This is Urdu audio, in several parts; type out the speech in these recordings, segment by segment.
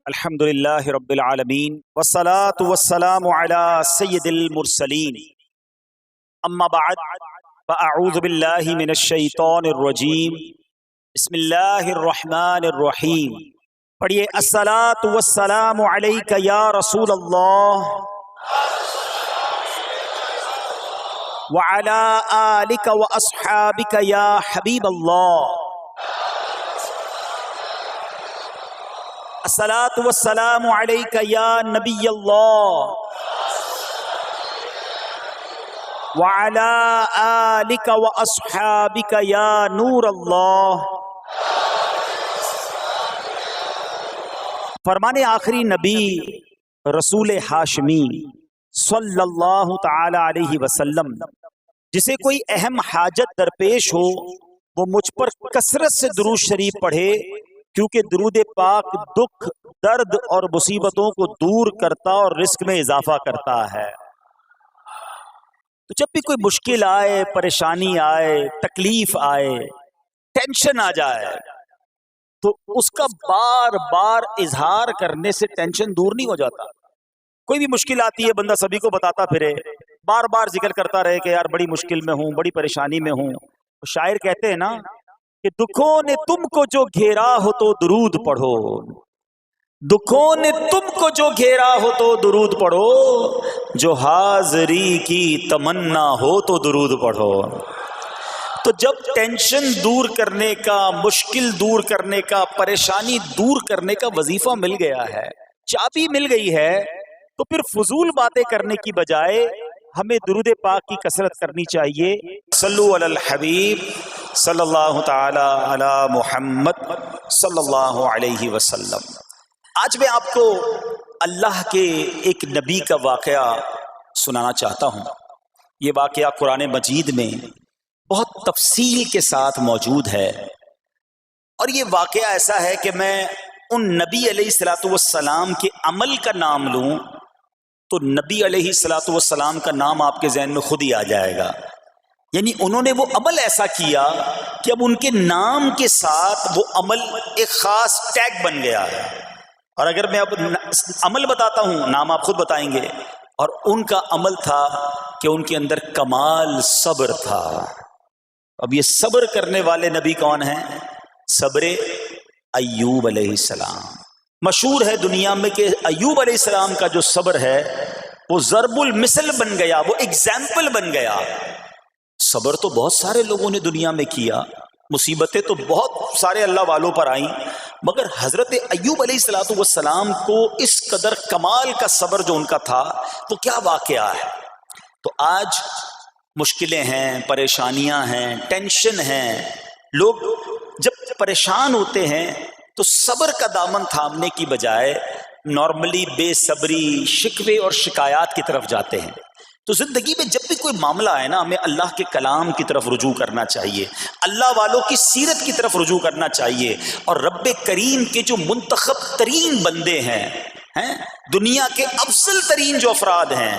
الحمد لله رب العالمين والصلاة والسلام على سيد المرسلين اما بعد فاعوذ بالله من الشیطان الرجیم بسم اللہ الرحمن الرحیم. پڑھیے الصلاة والسلام علیک یا رسول اللہ وعلى آلک واصحابک یا حبیب اللہ. الصلاة والسلام علیک یا نبی اللہ وعلى آلک واصحابک یا نور اللہ. فرمان آخری نبی رسول ہاشمی صلی اللہ تعالی علیہ وسلم، جسے کوئی اہم حاجت درپیش ہو وہ مجھ پر کثرت سے درود شریف پڑھے، کیونکہ درود پاک دکھ، درد اور مصیبتوں کو دور کرتا اور رزق میں اضافہ کرتا ہے. تو جب بھی کوئی مشکل آئے، پریشانی آئے، تکلیف آئے، ٹینشن آ جائے، تو اس کا بار بار اظہار کرنے سے ٹینشن دور نہیں ہو جاتا. کوئی بھی مشکل آتی ہے بندہ سبھی کو بتاتا پھرے، بار بار ذکر کرتا رہے کہ یار بڑی مشکل میں ہوں، بڑی پریشانی میں ہوں. شاعر کہتے ہیں نا کہ دکھوں نے تم کو جو گھیرا ہو تو درود پڑھو، دکھوں نے تم کو جو گھیرا ہو تو درود پڑھو، جو حاضری کی تمنا ہو تو درود پڑھو. تو جب ٹینشن دور کرنے کا، مشکل دور کرنے کا، پریشانی دور کرنے کا وظیفہ مل گیا ہے، چابی مل گئی ہے، تو پھر فضول باتیں کرنے کی بجائے ہمیں درود پاک کی کثرت کرنی چاہیے. صلو علی الحبیب صلی اللہ تعالی علی محمد صلی اللہ علیہ وسلم. آج میں آپ کو اللہ کے ایک نبی کا واقعہ سنانا چاہتا ہوں. یہ واقعہ قرآن مجید میں بہت تفصیل کے ساتھ موجود ہے، اور یہ واقعہ ایسا ہے کہ میں ان نبی علیہ الصلوۃ والسلام کے عمل کا نام لوں تو نبی علیہ الصلوۃ والسلام کا نام آپ کے ذہن میں خود ہی آ جائے گا. یعنی انہوں نے وہ عمل ایسا کیا کہ اب ان کے نام کے ساتھ وہ عمل ایک خاص ٹیگ بن گیا ہے. اور اگر میں اب عمل بتاتا ہوں، نام آپ خود بتائیں گے. اور ان کا عمل تھا کہ ان کے اندر کمال صبر تھا. اب یہ صبر کرنے والے نبی کون ہیں؟ صبر ایوب علیہ السلام. مشہور ہے دنیا میں کہ ایوب علیہ السلام کا جو صبر ہے وہ ضرب المثل بن گیا، وہ ایگزامپل بن گیا. صبر تو بہت سارے لوگوں نے دنیا میں کیا، مصیبتیں تو بہت سارے اللہ والوں پر آئیں، مگر حضرت ایوب علیہ السلام کو اس قدر کمال کا صبر جو ان کا تھا، تو کیا واقعہ ہے. تو آج مشکلیں ہیں، پریشانیاں ہیں، ٹینشن ہیں. لوگ جب پریشان ہوتے ہیں تو صبر کا دامن تھامنے کی بجائے نارملی بے صبری، شکوے اور شکایات کی طرف جاتے ہیں. تو زندگی میں جب بھی کوئی معاملہ آئے نا، ہمیں اللہ کے کلام کی طرف رجوع کرنا چاہیے، اللہ والوں کی سیرت کی طرف رجوع کرنا چاہیے. اور رب کریم کے جو منتخب ترین بندے ہیں، دنیا کے افضل ترین جو افراد ہیں،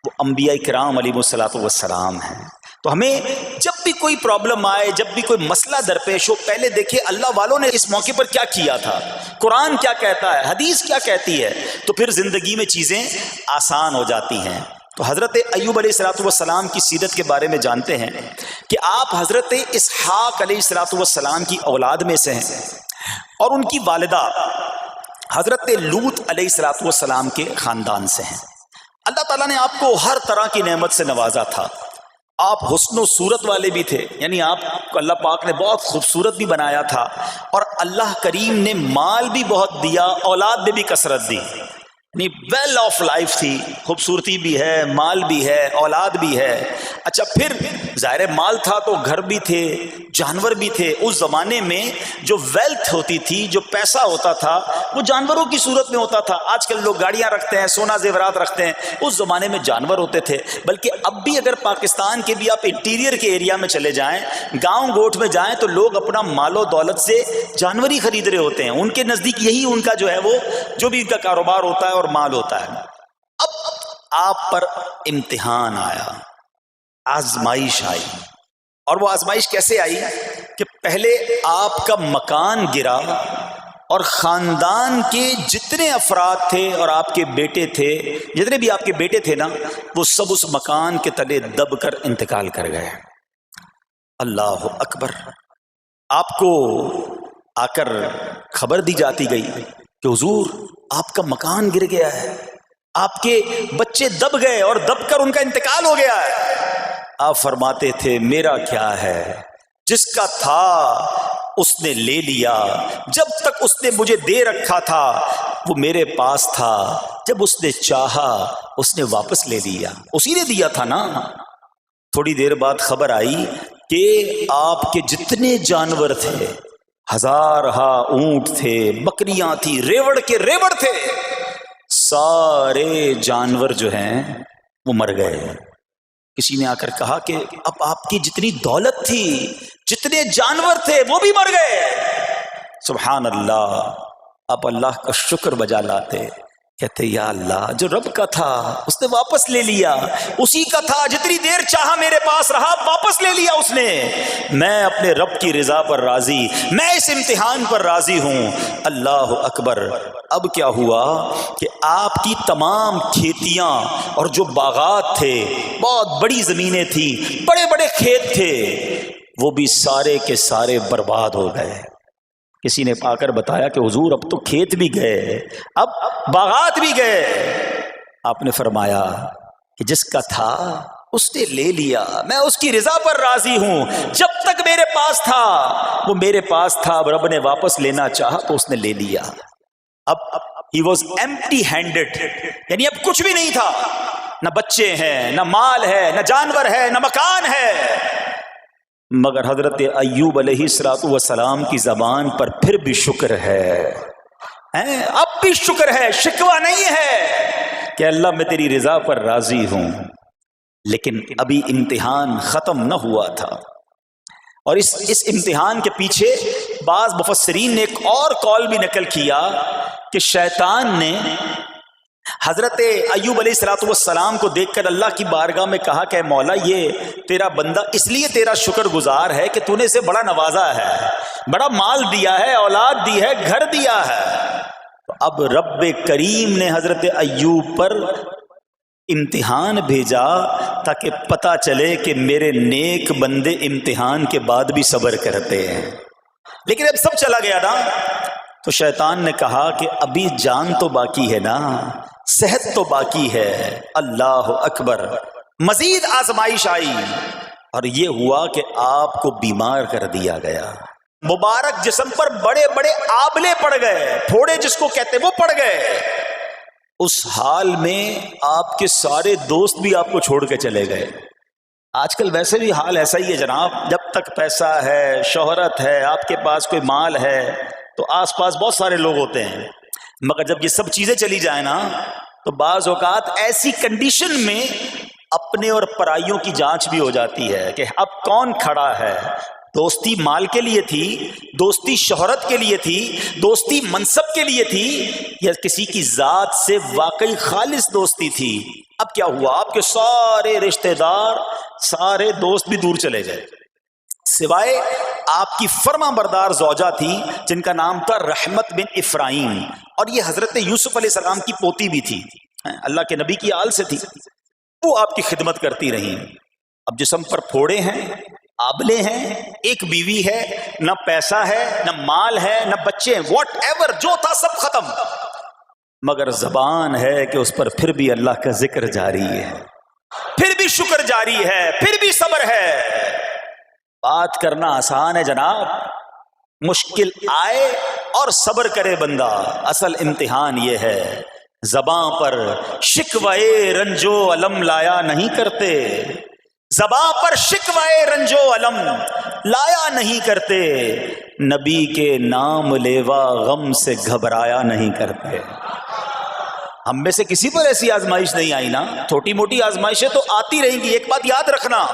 وہ انبیاء کرام علیہ الصلوۃ والسلام ہیں. تو ہمیں جب بھی کوئی پرابلم آئے، جب بھی کوئی مسئلہ درپیش ہو، پہلے دیکھیں اللہ والوں نے اس موقع پر کیا کیا تھا، قرآن کیا کہتا ہے، حدیث کیا کہتی ہے، تو پھر زندگی میں چیزیں آسان ہو جاتی ہیں. تو حضرت ایوب علیہ الصلوۃ والسلام کی سیرت کے بارے میں جانتے ہیں کہ آپ حضرت اسحاق علیہ الصلوۃ والسلام کی اولاد میں سے ہیں، اور ان کی والدہ حضرت لوط علیہ الصلوۃ والسلام کے خاندان سے ہیں. اللہ تعالیٰ نے آپ کو ہر طرح کی نعمت سے نوازا تھا. آپ حسن و صورت والے بھی تھے، یعنی آپ کو اللہ پاک نے بہت خوبصورت بھی بنایا تھا، اور اللہ کریم نے مال بھی بہت دیا، اولاد میں بھی کثرت دی. یعنی ویل آف لائف تھی، خوبصورتی بھی ہے، مال بھی ہے، اولاد بھی ہے. اچھا، پھر ظاہر مال تھا تو گھر بھی تھے، جانور بھی تھے. اس زمانے میں جو ویلتھ ہوتی تھی، جو پیسہ ہوتا تھا، وہ جانوروں کی صورت میں ہوتا تھا. آج کل لوگ گاڑیاں رکھتے ہیں، سونا زیورات رکھتے ہیں، اس زمانے میں جانور ہوتے تھے. بلکہ اب بھی اگر پاکستان کے بھی آپ انٹیریئر کے ایریا میں چلے جائیں، گاؤں گوٹھ میں جائیں، تو لوگ اپنا مال و دولت سے جانور ہی خرید رہے ہوتے ہیں. ان کے نزدیک یہی ان کا جو ہے وہ جو بھی ان کا کاروبار ہوتا ہے اور مال ہوتا ہے. اب آپ پر امتحان آیا، آزمائش آئی. اور وہ آزمائش کیسے آئی کہ پہلے آپ کا مکان گرا، اور خاندان کے جتنے افراد تھے اور آپ کے بیٹے تھے، جتنے بھی آپ کے بیٹے تھے نا، وہ سب اس مکان کے تلے دب کر انتقال کر گئے۔ اللہ اکبر۔ آپ کو آ کر خبر دی جاتی گئی کہ حضور آپ کا مکان گر گیا ہے، آپ کے بچے دب گئے اور دب کر ان کا انتقال ہو گیا ہے۔ آپ فرماتے تھے میرا کیا ہے، جس کا تھا اس نے لے لیا، جب تک اس نے مجھے دے رکھا تھا وہ میرے پاس تھا، جب اس نے چاہا اس نے واپس لے لیا، اسی نے دیا تھا نا۔ تھوڑی دیر بعد خبر آئی کہ آپ کے جتنے جانور تھے، ہزارہا اونٹ تھے، بکریاں تھی، ریوڑ کے ریوڑ تھے، سارے جانور جو ہیں وہ مر گئے۔ کسی نے آ کر کہا کہ اب آپ کی جتنی دولت تھی، جتنے جانور تھے وہ بھی مر گئے۔ سبحان اللہ۔ آپ اللہ کا شکر بجا لاتے، کہتے یا اللہ جو رب کا تھا اس نے واپس لے لیا، اسی کا تھا، جتنی دیر چاہا میرے پاس رہا، واپس لے لیا اس نے۔ میں اپنے رب کی رضا پر راضی، میں اس امتحان پر راضی ہوں۔ اللہ اکبر۔ اب کیا ہوا کہ آپ کی تمام کھیتیاں اور جو باغات تھے، بہت بڑی زمینیں تھیں، بڑے بڑے کھیت تھے، وہ بھی سارے کے سارے برباد ہو گئے۔ کسی نے آ کر بتایا کہ حضور اب تو کھیت بھی گئے، اب باغات بھی گئے۔ آپ نے فرمایا کہ جس کا تھا اس نے لے لیا، میں اس کی رضا پر راضی ہوں۔ جب تک میرے پاس تھا وہ میرے پاس تھا، اب رب نے واپس لینا چاہا تو اس نے لے لیا۔ اب he was empty handed، یعنی اب کچھ بھی نہیں تھا، نہ بچے ہیں، نہ مال ہے، نہ جانور ہے، نہ مکان ہے۔ مگر حضرت ایوب علیہ السلام کی زبان پر پھر بھی شکر ہے، اب بھی شکر ہے، شکوہ نہیں ہے کہ اللہ میں تیری رضا پر راضی ہوں۔ لیکن ابھی امتحان ختم نہ ہوا تھا، اور اس امتحان کے پیچھے بعض مفسرین نے ایک اور قول بھی نقل کیا کہ شیطان نے حضرت ایوب علیہ السلام کو دیکھ کر اللہ کی بارگاہ میں کہا کہ اے مولا یہ تیرا بندہ اس لیے تیرا شکر گزار ہے کہ تو نے اسے بڑا نوازا ہے، بڑا مال دیا ہے، اولاد دی ہے، گھر دیا ہے۔ اب رب کریم نے حضرت ایوب پر امتحان بھیجا تاکہ پتہ چلے کہ میرے نیک بندے امتحان کے بعد بھی صبر کرتے ہیں۔ لیکن اب سب چلا گیا نا، تو شیطان نے کہا کہ ابھی جان تو باقی ہے نا، صحت تو باقی ہے۔ اللہ اکبر۔ مزید آزمائش آئی اور یہ ہوا کہ آپ کو بیمار کر دیا گیا، مبارک جسم پر بڑے بڑے آبلے پڑ گئے، پھوڑے جس کو کہتے وہ پڑ گئے۔ اس حال میں آپ کے سارے دوست بھی آپ کو چھوڑ کے چلے گئے۔ آج کل ویسے بھی حال ایسا ہی ہے جناب، جب تک پیسہ ہے، شہرت ہے، آپ کے پاس کوئی مال ہے تو آس پاس بہت سارے لوگ ہوتے ہیں، مگر جب یہ سب چیزیں چلی جائیں نا تو بعض اوقات ایسی کنڈیشن میں اپنے اور پرائیوں کی جانچ بھی ہو جاتی ہے کہ اب کون کھڑا ہے۔ دوستی مال کے لیے تھی، دوستی شہرت کے لیے تھی، دوستی منصب کے لیے تھی، یا کسی کی ذات سے واقعی خالص دوستی تھی؟ اب کیا ہوا، آپ کے سارے رشتہ دار، سارے دوست بھی دور چلے گئے، سوائے آپ کی فرما بردار زوجہ تھی جن کا نام تھا رحمت بن افراہیم، اور یہ حضرت یوسف علیہ السلام کی پوتی بھی تھی، اللہ کے نبی کی آل سے تھی، وہ آپ کی خدمت کرتی رہیں۔ اب جسم پر پھوڑے ہیں، آبلے ہیں، ایک بیوی ہے، نہ پیسہ ہے، نہ مال ہے، نہ بچے ہیں، واٹ ایور جو تھا سب ختم، مگر زبان ہے کہ اس پر پھر بھی اللہ کا ذکر جاری ہے، پھر بھی شکر جاری ہے، پھر بھی صبر ہے۔ بات کرنا آسان ہے جناب، مشکل آئے اور صبر کرے بندہ، اصل امتحان یہ ہے۔ زباں پر شکوائے رنجو علم لایا نہیں کرتے، زباں پر شکوائے رنجو علم لایا نہیں کرتے، نبی کے نام لیوا غم سے گھبرایا نہیں کرتے۔ ہم میں سے کسی پر ایسی آزمائش نہیں آئی نا، چھوٹی موٹی آزمائشیں تو آتی رہیں گی۔ ایک بات یاد رکھنا،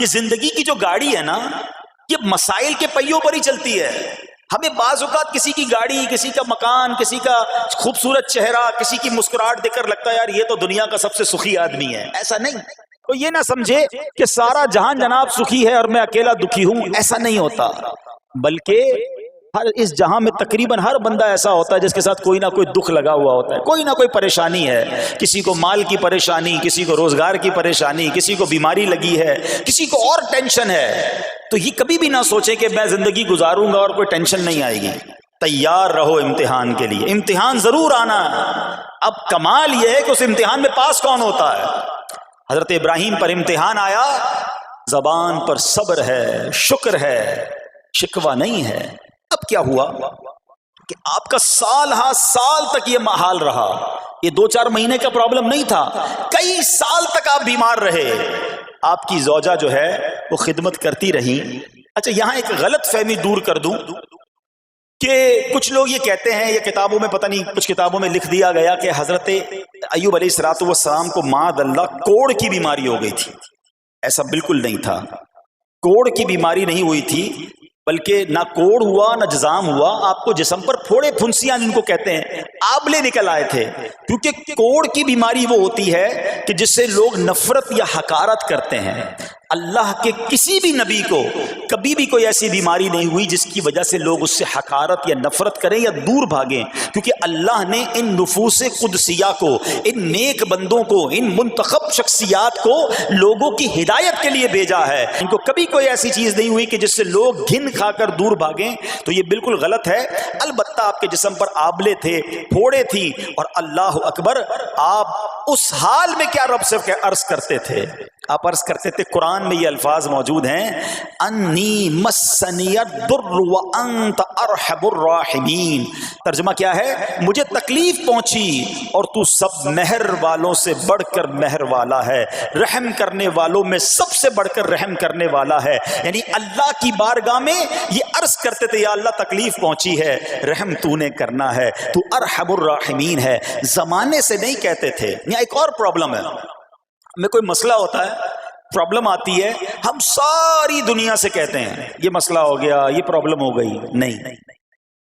یہ زندگی کی جو گاڑی ہے نا، یہ مسائل کے پہیوں پر ہی چلتی ہے۔ ہمیں بعض اوقات کسی کی گاڑی، کسی کا مکان، کسی کا خوبصورت چہرہ، کسی کی مسکراہٹ دیکھ کر لگتا ہے یار یہ تو دنیا کا سب سے سخی آدمی ہے۔ ایسا نہیں، تو یہ نہ سمجھے کہ سارا جہان جناب سخی ہے اور میں اکیلا دکھی ہوں، ایسا نہیں ہوتا، بلکہ ہر اس جہاں میں تقریباً ہر بندہ ایسا ہوتا ہے جس کے ساتھ کوئی نہ کوئی دکھ لگا ہوا ہوتا ہے، کوئی نہ کوئی پریشانی ہے، کسی کو مال کی پریشانی، کسی کو روزگار کی پریشانی، کسی کو بیماری لگی ہے، کسی کو اور ٹینشن ہے۔ تو یہ کبھی بھی نہ سوچے کہ میں زندگی گزاروں گا اور کوئی ٹینشن نہیں آئے گی۔ تیار رہو امتحان کے لیے، امتحان ضرور آنا ہے۔ اب کمال یہ ہے کہ اس امتحان میں پاس کون ہوتا ہے۔ حضرت ابراہیم پر امتحان آیا، زبان پر صبر ہے، شکر ہے، شکوہ نہیں ہے۔ اب کیا ہوا کہ آپ کا سال ہاں سال تک یہ محال رہا، یہ 2-4 مہینے کا پرابلم نہیں تھا، کئی سال تک آپ بیمار رہے۔ آپ کی زوجہ جو ہے وہ خدمت کرتی رہی۔ اچھا یہاں ایک غلط فہمی دور کر دوں کہ کچھ لوگ یہ کہتے ہیں، یہ کتابوں میں پتہ نہیں کچھ کتابوں میں لکھ دیا گیا کہ حضرت ایوب علیہ السلام کو معاذ اللہ کوڑ کی بیماری ہو گئی تھی۔ ایسا بالکل نہیں تھا، کوڑ کی بیماری نہیں ہوئی تھی، بلکہ نہ کوڑ ہوا نہ جزام ہوا، آپ کو جسم پر پھوڑے پھنسیاں جن کو کہتے ہیں آبلے نکل آئے تھے۔ کیونکہ کوڑ کی بیماری وہ ہوتی ہے کہ جس سے لوگ نفرت یا حقارت کرتے ہیں۔ اللہ کے کسی بھی نبی کو کبھی بھی کوئی ایسی بیماری نہیں ہوئی جس کی وجہ سے لوگ اس سے حقارت یا نفرت کریں یا دور بھاگیں، کیونکہ اللہ نے ان نفوس قدسیہ کو، ان نیک بندوں کو، ان منتخب شخصیات کو لوگوں کی ہدایت کے لیے بھیجا ہے۔ ان کو کبھی کوئی ایسی چیز نہیں ہوئی کہ جس سے لوگ گھن کھا کر دور بھاگیں، تو یہ بالکل غلط ہے۔ البتہ آپ کے جسم پر آبلے تھے، پھوڑے تھی، اور اللہ اکبر آپ اس حال میں کیا رب سے عرض کرتے تھے؟ آپ عرض کرتے تھے، قرآن میں یہ الفاظ موجود ہیں، انی مسنی الضر وانت ارحم الراحمین۔ ترجمہ کیا ہے؟ مجھے تکلیف پہنچی اور تو سب مہر والوں سے بڑھ کر مہر والا ہے، رحم کرنے والوں میں سب سے بڑھ کر رحم کرنے والا ہے۔ یعنی اللہ کی بارگاہ میں یہ عرض کرتے تھے، یا اللہ تکلیف پہنچی ہے، رحم تو نے کرنا ہے، تو ارحم الراحمین ہے، زمانے سے نہیں کہتے تھے۔ یہاں ایک اور پرابلم ہے، میں کوئی مسئلہ ہوتا ہے، پرابلم آتی ہے، ہم ساری دنیا سے کہتے ہیں یہ مسئلہ ہو گیا، یہ پرابلم ہو گئی۔ نہیں،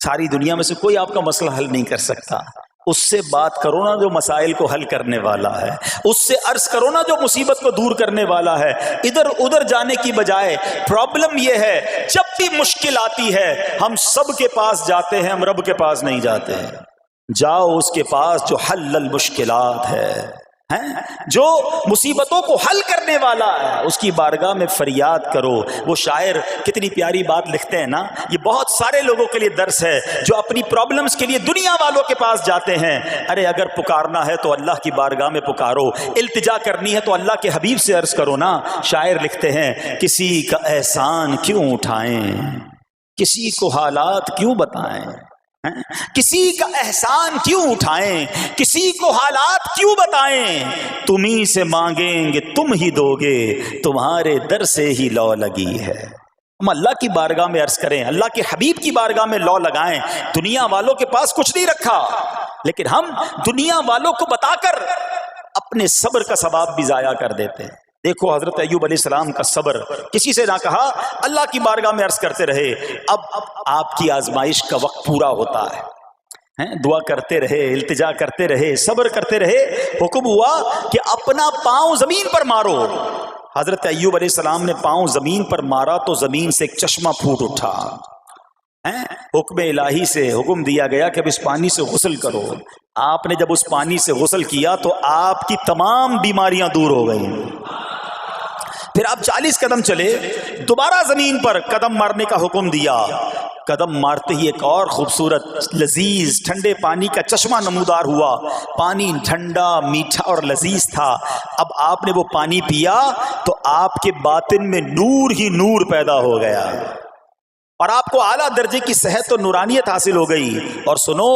ساری دنیا میں سے کوئی آپ کا مسئلہ حل نہیں کر سکتا۔ اس سے بات کرو نا جو مسائل کو حل کرنے والا ہے، اس سے عرض کرو نا جو مصیبت کو دور کرنے والا ہے۔ ادھر ادھر جانے کی بجائے پرابلم یہ ہے، جب بھی مشکل آتی ہے ہم سب کے پاس جاتے ہیں، ہم رب کے پاس نہیں جاتے ہیں۔ جاؤ اس کے پاس جو حل المشکلات ہے، جو مصیبتوں کو حل کرنے والا ہے، اس کی بارگاہ میں فریاد کرو۔ وہ شاعر کتنی پیاری بات لکھتے ہیں نا، یہ بہت سارے لوگوں کے لیے درس ہے جو اپنی پرابلمز کے لیے دنیا والوں کے پاس جاتے ہیں۔ ارے اگر پکارنا ہے تو اللہ کی بارگاہ میں پکارو، التجا کرنی ہے تو اللہ کے حبیب سے عرض کرو نا۔ شاعر لکھتے ہیں، کسی کا احسان کیوں اٹھائیں، کسی کو حالات کیوں بتائیں، کسی کا احسان کیوں اٹھائیں، کسی کو حالات کیوں بتائیں، تمہیں سے مانگیں گے تم ہی دو گے، تمہارے در سے ہی لو لگی ہے۔ ہم اللہ کی بارگاہ میں عرض کریں، اللہ کے حبیب کی بارگاہ میں لو لگائیں۔ دنیا والوں کے پاس کچھ نہیں رکھا، لیکن ہم دنیا والوں کو بتا کر اپنے صبر کا ثواب بھی ضائع کر دیتے ہیں۔ دیکھو حضرت ایوب علیہ السلام کا صبر، کسی سے نہ کہا، اللہ کی بارگاہ میں عرض کرتے رہے۔ اب آپ کی آزمائش کا وقت پورا ہوتا ہے، دعا کرتے رہے، التجا کرتے رہے، صبر کرتے رہے۔ حکم ہوا کہ اپنا پاؤں زمین پر مارو۔ حضرت ایوب علیہ السلام نے پاؤں زمین پر مارا تو زمین سے ایک چشمہ پھوٹ اٹھا۔ حکم الہی سے حکم دیا گیا کہ اب اس پانی سے غسل کرو۔ آپ نے جب اس پانی سے غسل کیا تو آپ کی تمام بیماریاں دور ہو گئیں۔ پھر آپ 40 قدم چلے، دوبارہ زمین پر قدم مارنے کا حکم دیا۔ قدم مارتے ہی ایک اور خوبصورت لذیذ ٹھنڈے پانی کا چشمہ نمودار ہوا۔ پانی ٹھنڈا، میٹھا اور لذیذ تھا۔ اب آپ نے وہ پانی پیا تو آپ کے باطن میں نور ہی نور پیدا ہو گیا، اور آپ کو اعلیٰ درجے کی صحت و نورانیت حاصل ہو گئی۔ اور سنو،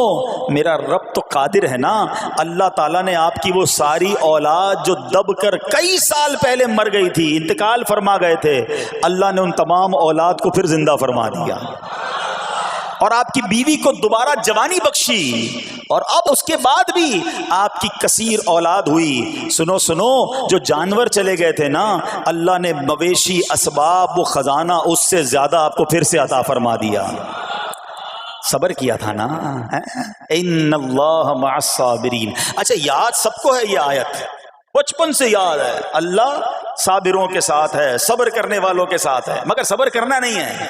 میرا رب تو قادر ہے نا، اللہ تعالیٰ نے آپ کی وہ ساری اولاد جو دب کر کئی سال پہلے مر گئی تھی، انتقال فرما گئے تھے، اللہ نے ان تمام اولاد کو پھر زندہ فرما دیا، اور آپ کی بیوی کو دوبارہ جوانی بخشی، اور اب اس کے بعد بھی آپ کی کثیر اولاد ہوئی۔ سنو سنو، جو جانور چلے گئے تھے نا، اللہ نے مویشی، اسباب و خزانہ اس سے زیادہ آپ کو پھر سے عطا فرما دیا۔ صبر کیا تھا نا، ان اللہ مع الصابرین۔ اچھا، یاد سب کو ہے یہ آیت، بچپن سے یاد ہے، اللہ صابروں کے ساتھ ہے، صبر کرنے والوں کے ساتھ ہے، مگر صبر کرنا نہیں ہے،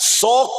100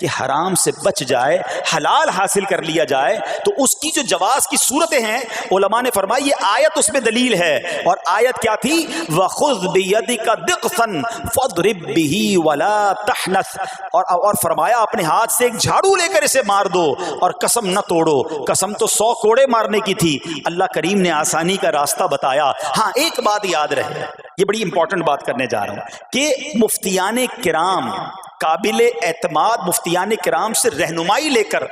کہ حرام سے بچ جائے، حلال حاصل کر لیا جائے، تو اس کی جو جواز کی صورتیں ہیں علماء نے فرمایا یہ آیت اس میں دلیل ہے. اور آیت کیا تھی؟ وَخُذْ بِيَدِكَ ضِغْثًا فَاضْرِبْ بِهِ وَلَا تَحْنَثْ، اور فرمایا اپنے ہاتھ سے ایک جھاڑو لے کر اسے مار دو اور قسم نہ توڑو. قسم تو 100 کوڑے مارنے کی تھی، اللہ کریم نے آسانی کا راستہ بتایا. ہاں ایک بات یاد رہے، یہ بڑی امپورٹنٹ بات کرنے جا رہا ہوں کہ مفتیان کرام، قابل اعتماد مفتیان کرام سے رہنمائی لے کر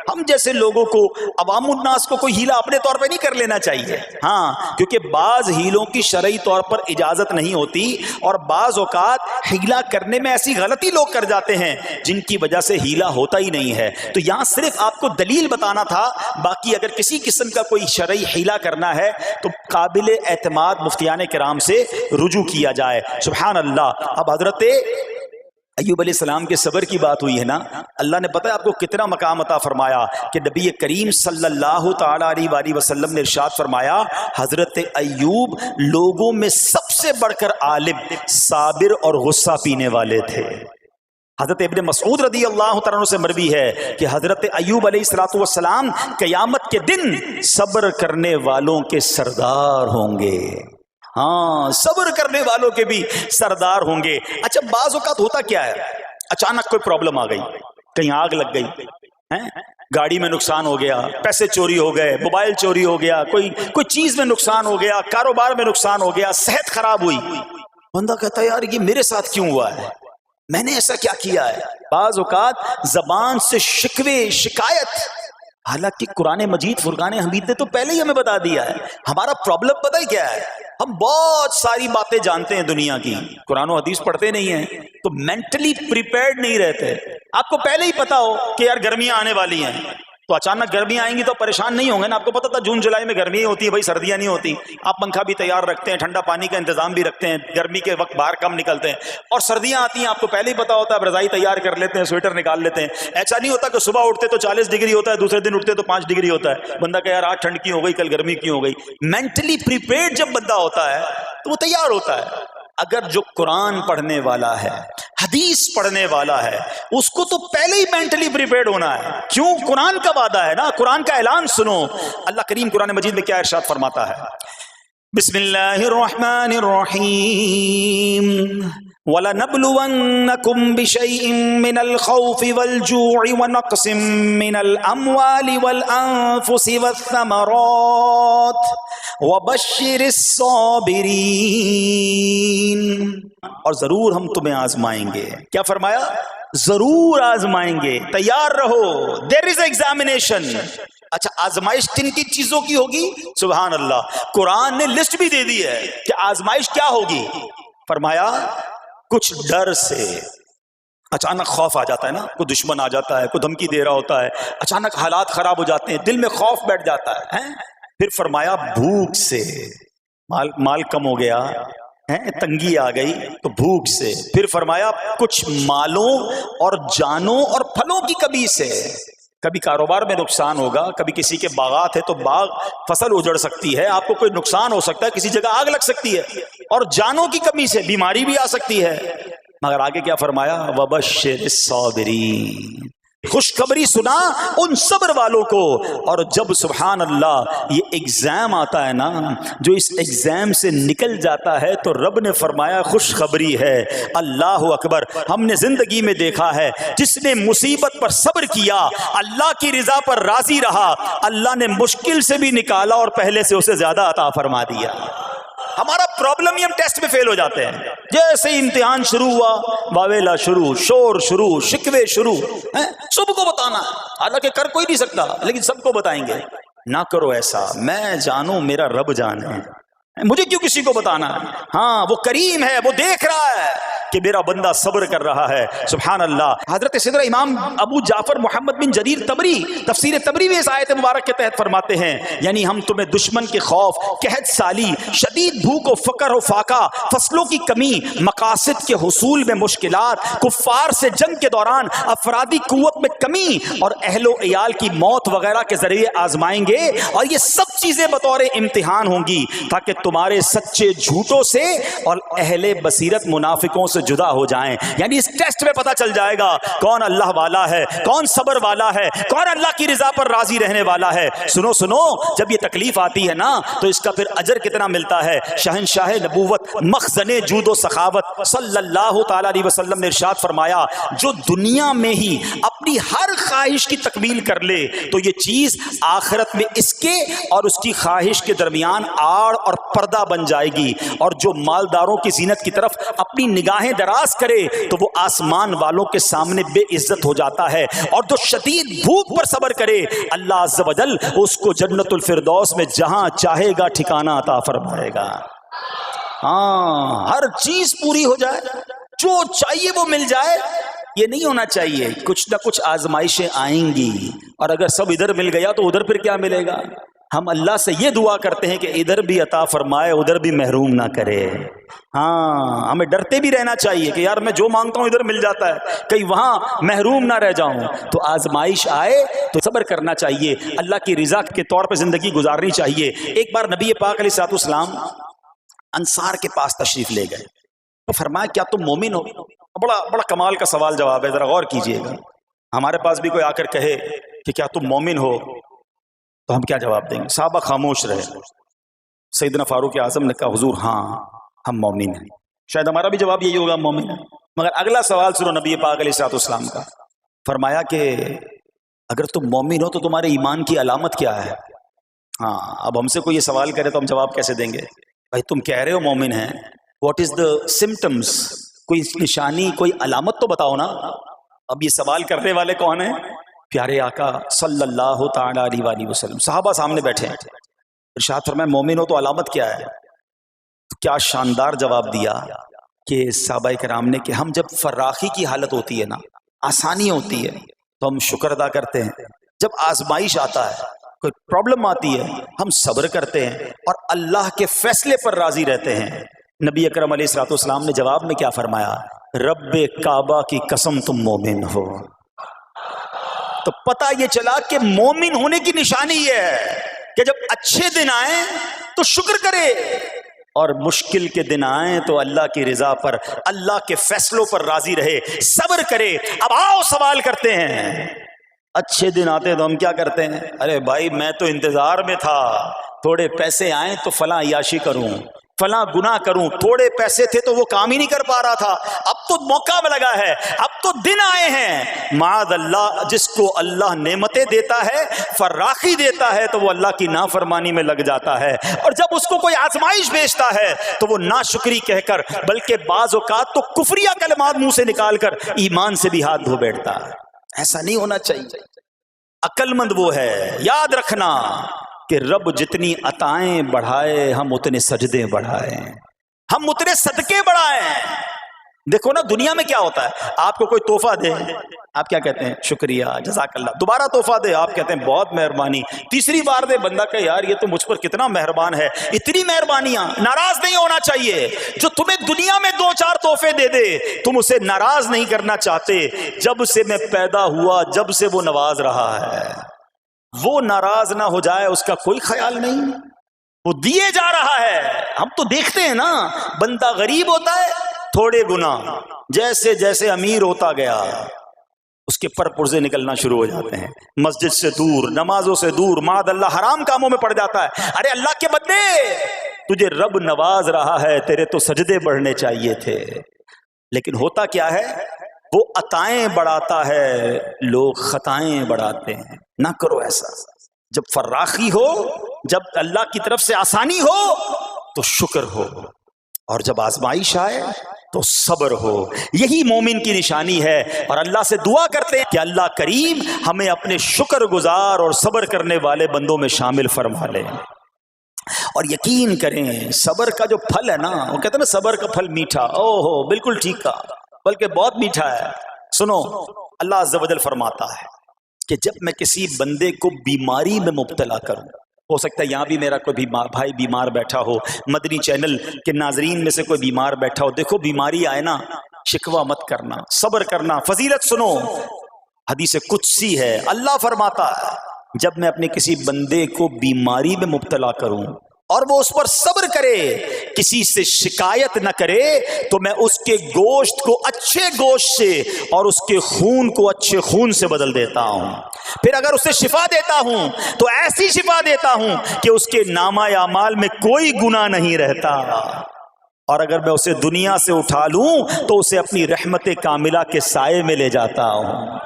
ہم جیسے لوگوں کو، عوام الناس کو کوئی ہیلا اپنے طور پہ نہیں کر لینا چاہیے. ہاں کیونکہ بعض ہیلوں کی شرعی طور پر اجازت نہیں ہوتی، اور بعض اوقات ہیلا کرنے میں ایسی غلطی لوگ کر جاتے ہیں جن کی وجہ سے ہیلا ہوتا ہی نہیں ہے. تو یہاں صرف آپ کو دلیل بتانا تھا، باقی اگر کسی قسم کا کوئی شرعی ہیلا کرنا ہے تو قابل اعتماد مفتیان کرام سے رجوع کیا جائے. سبحان اللہ. اب حضرت ایوب علیہ السلام کے صبر کی بات ہوئی ہے نا، اللہ نے پتہ ہے آپ کو کتنا مقام عطا فرمایا کہ نبی کریم صلی اللہ تعالی علیہ وآلہ وسلم نے ارشاد فرمایا حضرت ایوب لوگوں میں سب سے بڑھ کر عالم، صابر اور غصہ پینے والے تھے. حضرت ابن مسعود رضی اللہ تعالیٰ عنہ سے مروی ہے کہ حضرت ایوب علیہ السلام قیامت کے دن صبر کرنے والوں کے سردار ہوں گے. ہاں صبر کرنے والوں کے بھی سردار ہوں گے. اچھا بعض اوقات ہوتا کیا ہے، اچانک کوئی پرابلم آ گئی، کہیں آگ لگ گئی، گاڑی میں نقصان ہو گیا، پیسے چوری ہو گئے، موبائل چوری ہو گیا، کوئی چیز میں نقصان ہو گیا، کاروبار میں نقصان ہو گیا، صحت خراب ہوئی. بندہ کہتا ہے یار یہ میرے ساتھ کیوں ہوا ہے، میں نے ایسا کیا کیا ہے. بعض اوقات زبان سے شکوے، شکایت، حالانکہ قرآن مجید فرقان حمید نے تو پہلے ہی ہمیں بتا دیا ہے. ہمارا پرابلم پتہ ہی کیا ہے، ہم بہت ساری باتیں جانتے ہیں دنیا کی، قرآن و حدیث پڑھتے نہیں ہیں، تو مینٹلی پریپیئرڈ نہیں رہتے. آپ کو پہلے ہی پتا ہو کہ یار گرمیاں آنے والی ہیں، تو اچانک گرمیاں آئیں گی تو پریشان نہیں ہوں گے نا. آپ کو پتا تھا جون جولائی میں گرمیاں ہوتی ہیں بھائی، سردیاں نہیں ہوتی. آپ پنکھا بھی تیار رکھتے ہیں، ٹھنڈا پانی کا انتظام بھی رکھتے ہیں، گرمی کے وقت باہر کم نکلتے ہیں. اور سردیاں آتی ہیں آپ کو پہلے ہی پتا ہوتا ہے، آپ رضائی تیار کر لیتے ہیں، سویٹر نکال لیتے ہیں. ایسا نہیں ہوتا کہ صبح اٹھتے تو 40 ڈگری ہوتا ہے، دوسرے دن اٹھتے تو 5 ڈگری ہوتا ہے. بندہ کہ یار آج ٹھنڈ کیوں ہو گئی، کل گرمی کیوں ہو گئی. مینٹلی پریپیئرڈ جب بندہ ہوتا ہے تو وہ تیار ہوتا ہے. اگر جو قرآن پڑھنے والا ہے، حدیث پڑھنے والا ہے، اس کو تو پہلے ہی مینٹلی پریپیئرڈ ہونا ہے. کیوں؟ قرآن کا وعدہ ہے نا، قرآن کا اعلان سنو. اللہ کریم قرآن مجید میں کیا ارشاد فرماتا ہے؟ بسم اللہ الرحمن الرحیم وَلَنَبْلُوَنَّكُمْ بِشَيْءٍ مِّنَ الْخَوْفِ وَالْجُوعِ وَنَقْصٍ مِّنَ الْأَمْوَالِ وَالْأَنفُسِ وَالثَّمَرَاتِ وَبَشِّرِ الصَّابِرِينَ. اور ضرور ہم تمہیں آزمائیں گے. کیا فرمایا؟ ضرور آزمائیں گے، تیار رہو. there is examination. اچھا آزمائش کن کی چیزوں کی ہوگی؟ سبحان اللہ. قرآن نے لسٹ بھی دے دی ہے کہ آزمائش کیا ہوگی. فرمایا کچھ ڈر سے، اچانک خوف آ جاتا ہے نا، کوئی دشمن آ جاتا ہے، کوئی دھمکی دے رہا ہوتا ہے، اچانک حالات خراب ہو جاتے ہیں، دل میں خوف بیٹھ جاتا ہے. پھر فرمایا بھوک سے، مال کم ہو گیا، تنگی آ گئی تو بھوک سے. پھر فرمایا کچھ مالوں اور جانوں اور پھلوں کی کمی سے. کبھی کاروبار میں نقصان ہوگا، کبھی کسی کے باغات ہے تو باغ فصل اجڑ سکتی ہے، آپ کو کوئی نقصان ہو سکتا ہے، کسی جگہ آگ لگ سکتی ہے، اور جانوں کی کمی سے بیماری بھی آ سکتی ہے. مگر آگے کیا فرمایا؟ وَبَشِّرِ الصَّابِرِينَ. خوشخبری سنا ان صبر والوں کو. اور جب سبحان اللہ یہ ایگزام آتا ہے نا، جو اس ایگزام سے نکل جاتا ہے تو رب نے فرمایا خوشخبری ہے. اللہ اکبر. ہم نے زندگی میں دیکھا ہے جس نے مصیبت پر صبر کیا، اللہ کی رضا پر راضی رہا، اللہ نے مشکل سے بھی نکالا اور پہلے سے اسے زیادہ عطا فرما دیا. ہمارا پرابلم ہی ہم ٹیسٹ میں فیل ہو جاتے ہیں. جیسے ہی امتحان شروع ہوا، واویلا شروع، شور شروع، شکوے شروع. سب کو بتانا، حالانکہ کر کوئی نہیں سکتا لیکن سب کو بتائیں گے. نہ کرو ایسا، میں جانوں میرا رب جانے، مجھے کیوں کسی کو بتانا ہے. ہاں وہ کریم ہے، وہ دیکھ رہا ہے کہ میرا بندہ صبر کر رہا ہے. سبحان اللہ. حضرت سیدنا امام ابو جعفر محمد بن جریر طبری تفسیر طبری میں اس آیت مبارک کے تحت فرماتے ہیں، یعنی ہم تمہیں دشمن کے خوف، قحط سالی، شدید بھوک و فقر و فاقہ، فصلوں کی کمی، مقاصد کے حصول میں مشکلات، کفار سے جنگ کے دوران افرادی قوت میں کمی اور اہل و عیال کی موت وغیرہ کے ذریعے آزمائیں گے. اور یہ سب چیزیں بطور امتحان ہوں گی تاکہ تمہارے سچے جھوٹوں سے اور اہل بصیرت منافقوں سے جدا ہو جائیں. یعنی اس ٹیسٹ میں پتہ چل جائے گا کون اللہ والا ہے, کون صبر والا ہے, کون اللہ کی رضا پر راضی رہنے والا ہے. سنو جب یہ تکلیف آتی ہے نا تو اس کا پھر اجر کتنا ملتا ہے. شہنشاہ نبوت مخزن جود و سخاوت صلی اللہ تعالی علیہ وسلم نے ارشاد فرمایا جو دنیا میں ہی اپنی ہر خواہش کی تکمیل کر لے تو یہ چیز آخرت میں اس کے اور اس کی خواہش کے درمیان آڑ اور پردہ بن جائے گی. اور جو مالداروں کی زینت کی طرف اپنی نگاہیں دراز کرے تو وہ آسمان والوں کے سامنے بے عزت ہو جاتا ہے. اور جو شدید بھوک پر صبر کرے اللہ عز و جل اس کو جنت الفردوس میں جہاں چاہے گا ٹھکانہ عطا فرمائے گا. ہاں, ہر چیز پوری ہو جائے, جو چاہیے وہ مل جائے, یہ نہیں ہونا چاہیے. کچھ نہ کچھ آزمائشیں آئیں گی اور اگر سب ادھر مل گیا تو ادھر پھر کیا ملے گا. ہم اللہ سے یہ دعا کرتے ہیں کہ ادھر بھی عطا فرمائے ادھر بھی محروم نہ کرے. ہاں, ہمیں ڈرتے بھی رہنا چاہیے کہ یار میں جو مانگتا ہوں ادھر مل جاتا ہے, کہیں وہاں محروم نہ رہ جاؤں. تو آزمائش آئے تو صبر کرنا چاہیے, اللہ کی رضا کے طور پہ زندگی گزارنی چاہیے. ایک بار نبی پاک علیہ الصلوۃ والسلام انصار کے پاس تشریف لے گئے تو فرمایا کیا تم مومن ہو؟ بڑا کمال کا سوال جواب ہے, ذرا غور کیجئے گا. ہمارے پاس بھی کوئی آ کر کہے کہ کیا تم مومن ہو تو ہم کیا جواب دیں گے؟ صحابہ خاموش رہے. سیدنا فاروق اعظم نے کہا حضور ہاں ہم مومن ہیں. شاید ہمارا بھی جواب یہی ہوگا مومن ہیں. مگر اگلا سوال سنو نبی پاک علیہ الصلوۃ والسلام کا. فرمایا کہ اگر تم مومن ہو تو تمہارے ایمان کی علامت کیا ہے؟ ہاں, اب ہم سے کوئی یہ سوال کرے تو ہم جواب کیسے دیں گے؟ بھائی تم کہہ رہے ہو مومن ہیں, واٹ از دا سمٹمز, کوئی نشانی کوئی علامت تو بتاؤ نا. اب یہ سوال کرنے والے کون ہیں؟ پیارے آقا صلی اللہ تعالی علیہ وآلہ وسلم. صحابہ سامنے بیٹھے ہیں. ارشاد فرمایا مومن ہو تو علامت کیا ہے؟ کیا شاندار جواب دیا کہ صحابہ کرام نے کہ ہم جب فراخی کی حالت ہوتی ہے نا, آسانی ہوتی ہے تو ہم شکر ادا کرتے ہیں. جب آزمائش آتا ہے, کوئی پرابلم آتی ہے, ہم صبر کرتے ہیں اور اللہ کے فیصلے پر راضی رہتے ہیں. نبی اکرم علیہ الصلوۃ والسلام نے جواب میں کیا فرمایا؟ رب کعبہ کی قسم تم مومن ہو. تو پتہ یہ چلا کہ مومن ہونے کی نشانی یہ ہے کہ جب اچھے دن آئیں تو شکر کرے اور مشکل کے دن آئیں تو اللہ کی رضا پر, اللہ کے فیصلوں پر راضی رہے, صبر کرے. اب آؤ سوال کرتے ہیں. اچھے دن آتے ہیں تو ہم کیا کرتے ہیں؟ ارے بھائی میں تو انتظار میں تھا, تھوڑے پیسے آئیں تو فلاں عیاشی کروں, فلاں گناہ کروں. تھوڑے پیسے تھے تو وہ کام ہی نہیں کر پا رہا تھا, اب تو موقع لگا ہے, اب تو دن آئے ہیں. معاذ اللہ, جس کو اللہ نعمتیں دیتا ہے, فراخی دیتا ہے, تو وہ اللہ کی نافرمانی میں لگ جاتا ہے. اور جب اس کو کوئی آزمائش بھیجتا ہے تو وہ ناشکری کہہ کر, بلکہ بعض اوقات تو کفریہ کلمات منہ سے نکال کر ایمان سے بھی ہاتھ دھو بیٹھتا ہے. ایسا نہیں ہونا چاہیے. عقل مند وہ ہے, یاد رکھنا کہ رب جتنی عطائیں بڑھائے ہم اتنے سجدے بڑھائیں, ہم اتنے صدقے بڑھائیں. دیکھو نا دنیا میں کیا ہوتا ہے, آپ کو کوئی تحفہ دے آپ کیا کہتے ہیں؟ شکریہ, جزاک اللہ. دوبارہ تحفہ دے آپ کہتے ہیں بہت مہربانی. تیسری بار دے, بندہ کہ یار یہ تو مجھ پر کتنا مہربان ہے. اتنی مہربانیاں. ناراض نہیں ہونا چاہیے. جو تمہیں دنیا میں 2-4 تحفے دے دے تم اسے ناراض نہیں کرنا چاہتے. جب سے میں پیدا ہوا جب سے وہ نواز رہا ہے, وہ ناراض نہ ہو جائے اس کا کوئی خیال نہیں. وہ دیے جا رہا ہے. ہم تو دیکھتے ہیں نا, بندہ غریب ہوتا ہے تھوڑے گناہ, جیسے جیسے امیر ہوتا گیا اس کے پر پرزے نکلنا شروع ہو جاتے ہیں, مسجد سے دور, نمازوں سے دور, معاذ اللہ حرام کاموں میں پڑ جاتا ہے. ارے اللہ کے بندے, تجھے رب نواز رہا ہے, تیرے تو سجدے بڑھنے چاہیے تھے. لیکن ہوتا کیا ہے, وہ عطائیں بڑھاتا ہے, لوگ خطائیں بڑھاتے ہیں. نہ کرو ایسا. جب فراخی ہو, جب اللہ کی طرف سے آسانی ہو تو شکر ہو, اور جب آزمائش آئے تو صبر ہو. یہی مومن کی نشانی ہے. اور اللہ سے دعا کرتے ہیں کہ اللہ کریم ہمیں اپنے شکر گزار اور صبر کرنے والے بندوں میں شامل فرما لے. اور یقین کریں صبر کا جو پھل ہے نا, وہ کہتے ہیں نا صبر کا پھل میٹھا. او ہو, بالکل ٹھیک کہا, بلکہ بہت میٹھا ہے. سنو, اللہ عز و جل فرماتا ہے کہ جب میں کسی بندے کو بیماری میں مبتلا کروں, ہو سکتا ہے یہاں بھی میرا کوئی بھائی بیمار بیٹھا ہو, مدنی چینل کے ناظرین میں سے کوئی بیمار بیٹھا ہو. دیکھو بیماری آئے نا, شکوہ مت کرنا, صبر کرنا. فضیلت سنو, حدیث قدسی ہے, اللہ فرماتا ہے جب میں اپنے کسی بندے کو بیماری میں مبتلا کروں اور وہ اس پر صبر کرے, کسی سے شکایت نہ کرے تو میں اس کے گوشت کو اچھے گوشت سے اور اس کے خون کو اچھے خون سے بدل دیتا ہوں. پھر اگر اسے شفا دیتا ہوں تو ایسی شفا دیتا ہوں کہ اس کے نامہ اعمال میں کوئی گناہ نہیں رہتا. اور اگر میں اسے دنیا سے اٹھا لوں تو اسے اپنی رحمت کاملہ کے سائے میں لے جاتا ہوں.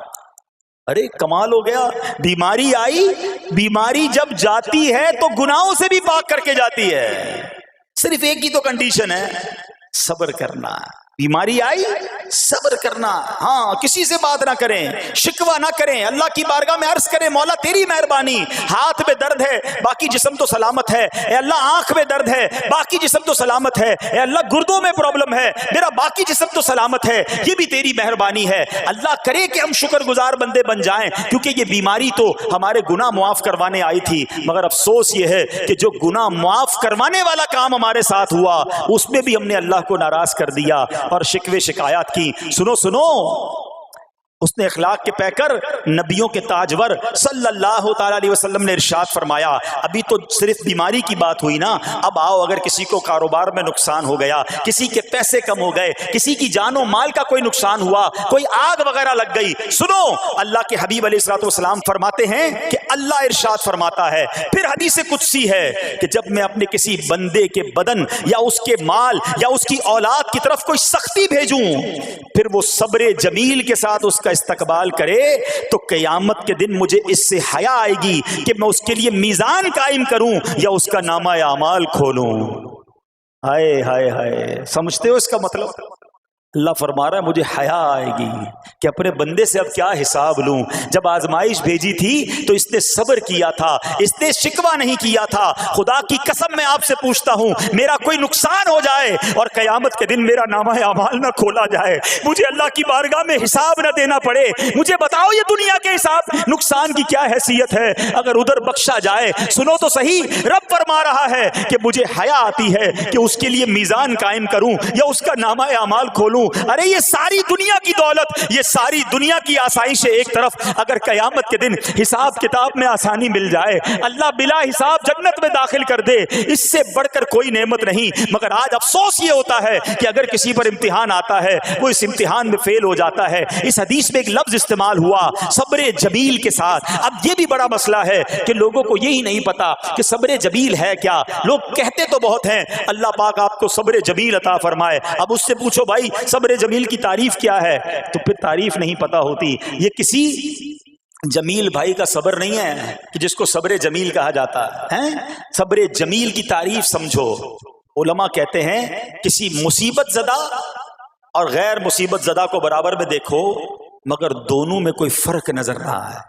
ارے کمال ہو گیا. بیماری آئی, بیماری جب جاتی ہے تو گناہوں سے بھی پاک کر کے جاتی ہے. صرف ایک ہی تو کنڈیشن ہے, صبر کرنا. بیماری آئی, صبر کرنا. ہاں, کسی سے بات نہ کریں, شکوہ نہ کریں, اللہ کی بارگاہ میں عرض کریں مولا تیری مہربانی, ہاتھ میں درد ہے باقی جسم تو سلامت ہے, اے اللہ آنکھ میں درد ہے باقی جسم تو سلامت ہے, اے اللہ گردوں میں پرابلم ہے میرا باقی جسم تو سلامت ہے, یہ بھی تیری مہربانی ہے. اللہ کرے کہ ہم شکر گزار بندے بن جائیں, کیونکہ یہ بیماری تو ہمارے گناہ معاف کروانے آئی تھی, مگر افسوس یہ ہے کہ جو گناہ معاف کروانے والا کام ہمارے ساتھ ہوا اس میں بھی ہم نے اللہ کو ناراض کر دیا اور شکوے شکایات کی. سنو اس نے اخلاق کے پیکر نبیوں کے تاجور صلی اللہ تعالی علیہ وسلم نے ارشاد فرمایا, ابھی تو صرف بیماری کی بات ہوئی نا, اب آؤ اگر کسی کو کاروبار میں نقصان ہو گیا, کسی کے پیسے کم ہو گئے, کسی کی جان و مال کا کوئی نقصان ہوا, کوئی آگ وغیرہ لگ گئی, سنو اللہ کے حبیب علیہ الصلوۃ والسلام فرماتے ہیں کہ اللہ ارشاد فرماتا ہے, پھر حدیث قدسی ہے کہ جب میں اپنے کسی بندے کے بدن یا اس کے مال یا اس کی اولاد کی طرف کوئی سختی بھیجوں, پھر وہ صبر جمیل کے ساتھ اس کا استقبال کرے تو قیامت کے دن مجھے اس سے حیا آئے گی کہ میں اس کے لیے میزان قائم کروں یا اس کا نامہ اعمال کھولوں. ہائے ہائے ہائے, سمجھتے ہو اس کا مطلب؟ اللہ فرما رہا ہے مجھے حیا آئے گی کہ اپنے بندے سے اب کیا حساب لوں. جب آزمائش بھیجی تھی تو اس نے صبر کیا تھا, اس نے شکوہ نہیں کیا تھا. خدا کی قسم میں آپ سے پوچھتا ہوں, میرا کوئی نقصان ہو جائے اور قیامت کے دن میرا نامہ اعمال نہ کھولا جائے, مجھے اللہ کی بارگاہ میں حساب نہ دینا پڑے, مجھے بتاؤ یہ دنیا کے حساب نقصان کی کیا حیثیت ہے اگر ادھر بخشا جائے. سنو تو صحیح, رب فرما رہا ہے کہ مجھے حیا آتی ہے کہ اس کے لیے میزان قائم کروں یا اس کا نامہ اعمال کھولوں. ارے یہ ساری دنیا کی دولت, یہ ساری دنیا کی آسائش ایک طرف, اگر قیامت کے دن حساب کتاب میں آسانی مل جائے, اللہ بلا حساب جنت میں داخل کر دے, اس سے بڑھ کر کوئی نعمت نہیں. مگر آج افسوس یہ ہوتا ہے کہ اگر کسی پر امتحان آتا ہے وہ اس امتحان میں فیل ہو جاتا ہے. اس حدیث میں ایک لفظ استعمال ہوا صبر جمیل کے ساتھ. اب یہ بھی بڑا مسئلہ ہے کہ لوگوں کو یہی نہیں پتا کہ صبر جمیل ہے کیا. لوگ کہتے تو بہت ہیں, اللہ پاک آپ کو صبر جمیل عطا فرمائے. اب اس سے پوچھو بھائی صبر جمیل کی تعریف کیا ہے, تو پھر تعریف نہیں پتا ہوتی. یہ کسی جمیل بھائی کا صبر نہیں ہے کہ جس کو صبر جمیل کہا جاتا ہے. صبر جمیل کی تعریف سمجھو. علماء کہتے ہیں کسی مصیبت زدہ اور غیر مصیبت زدہ کو برابر میں دیکھو, مگر دونوں میں کوئی فرق نظر رہا ہے.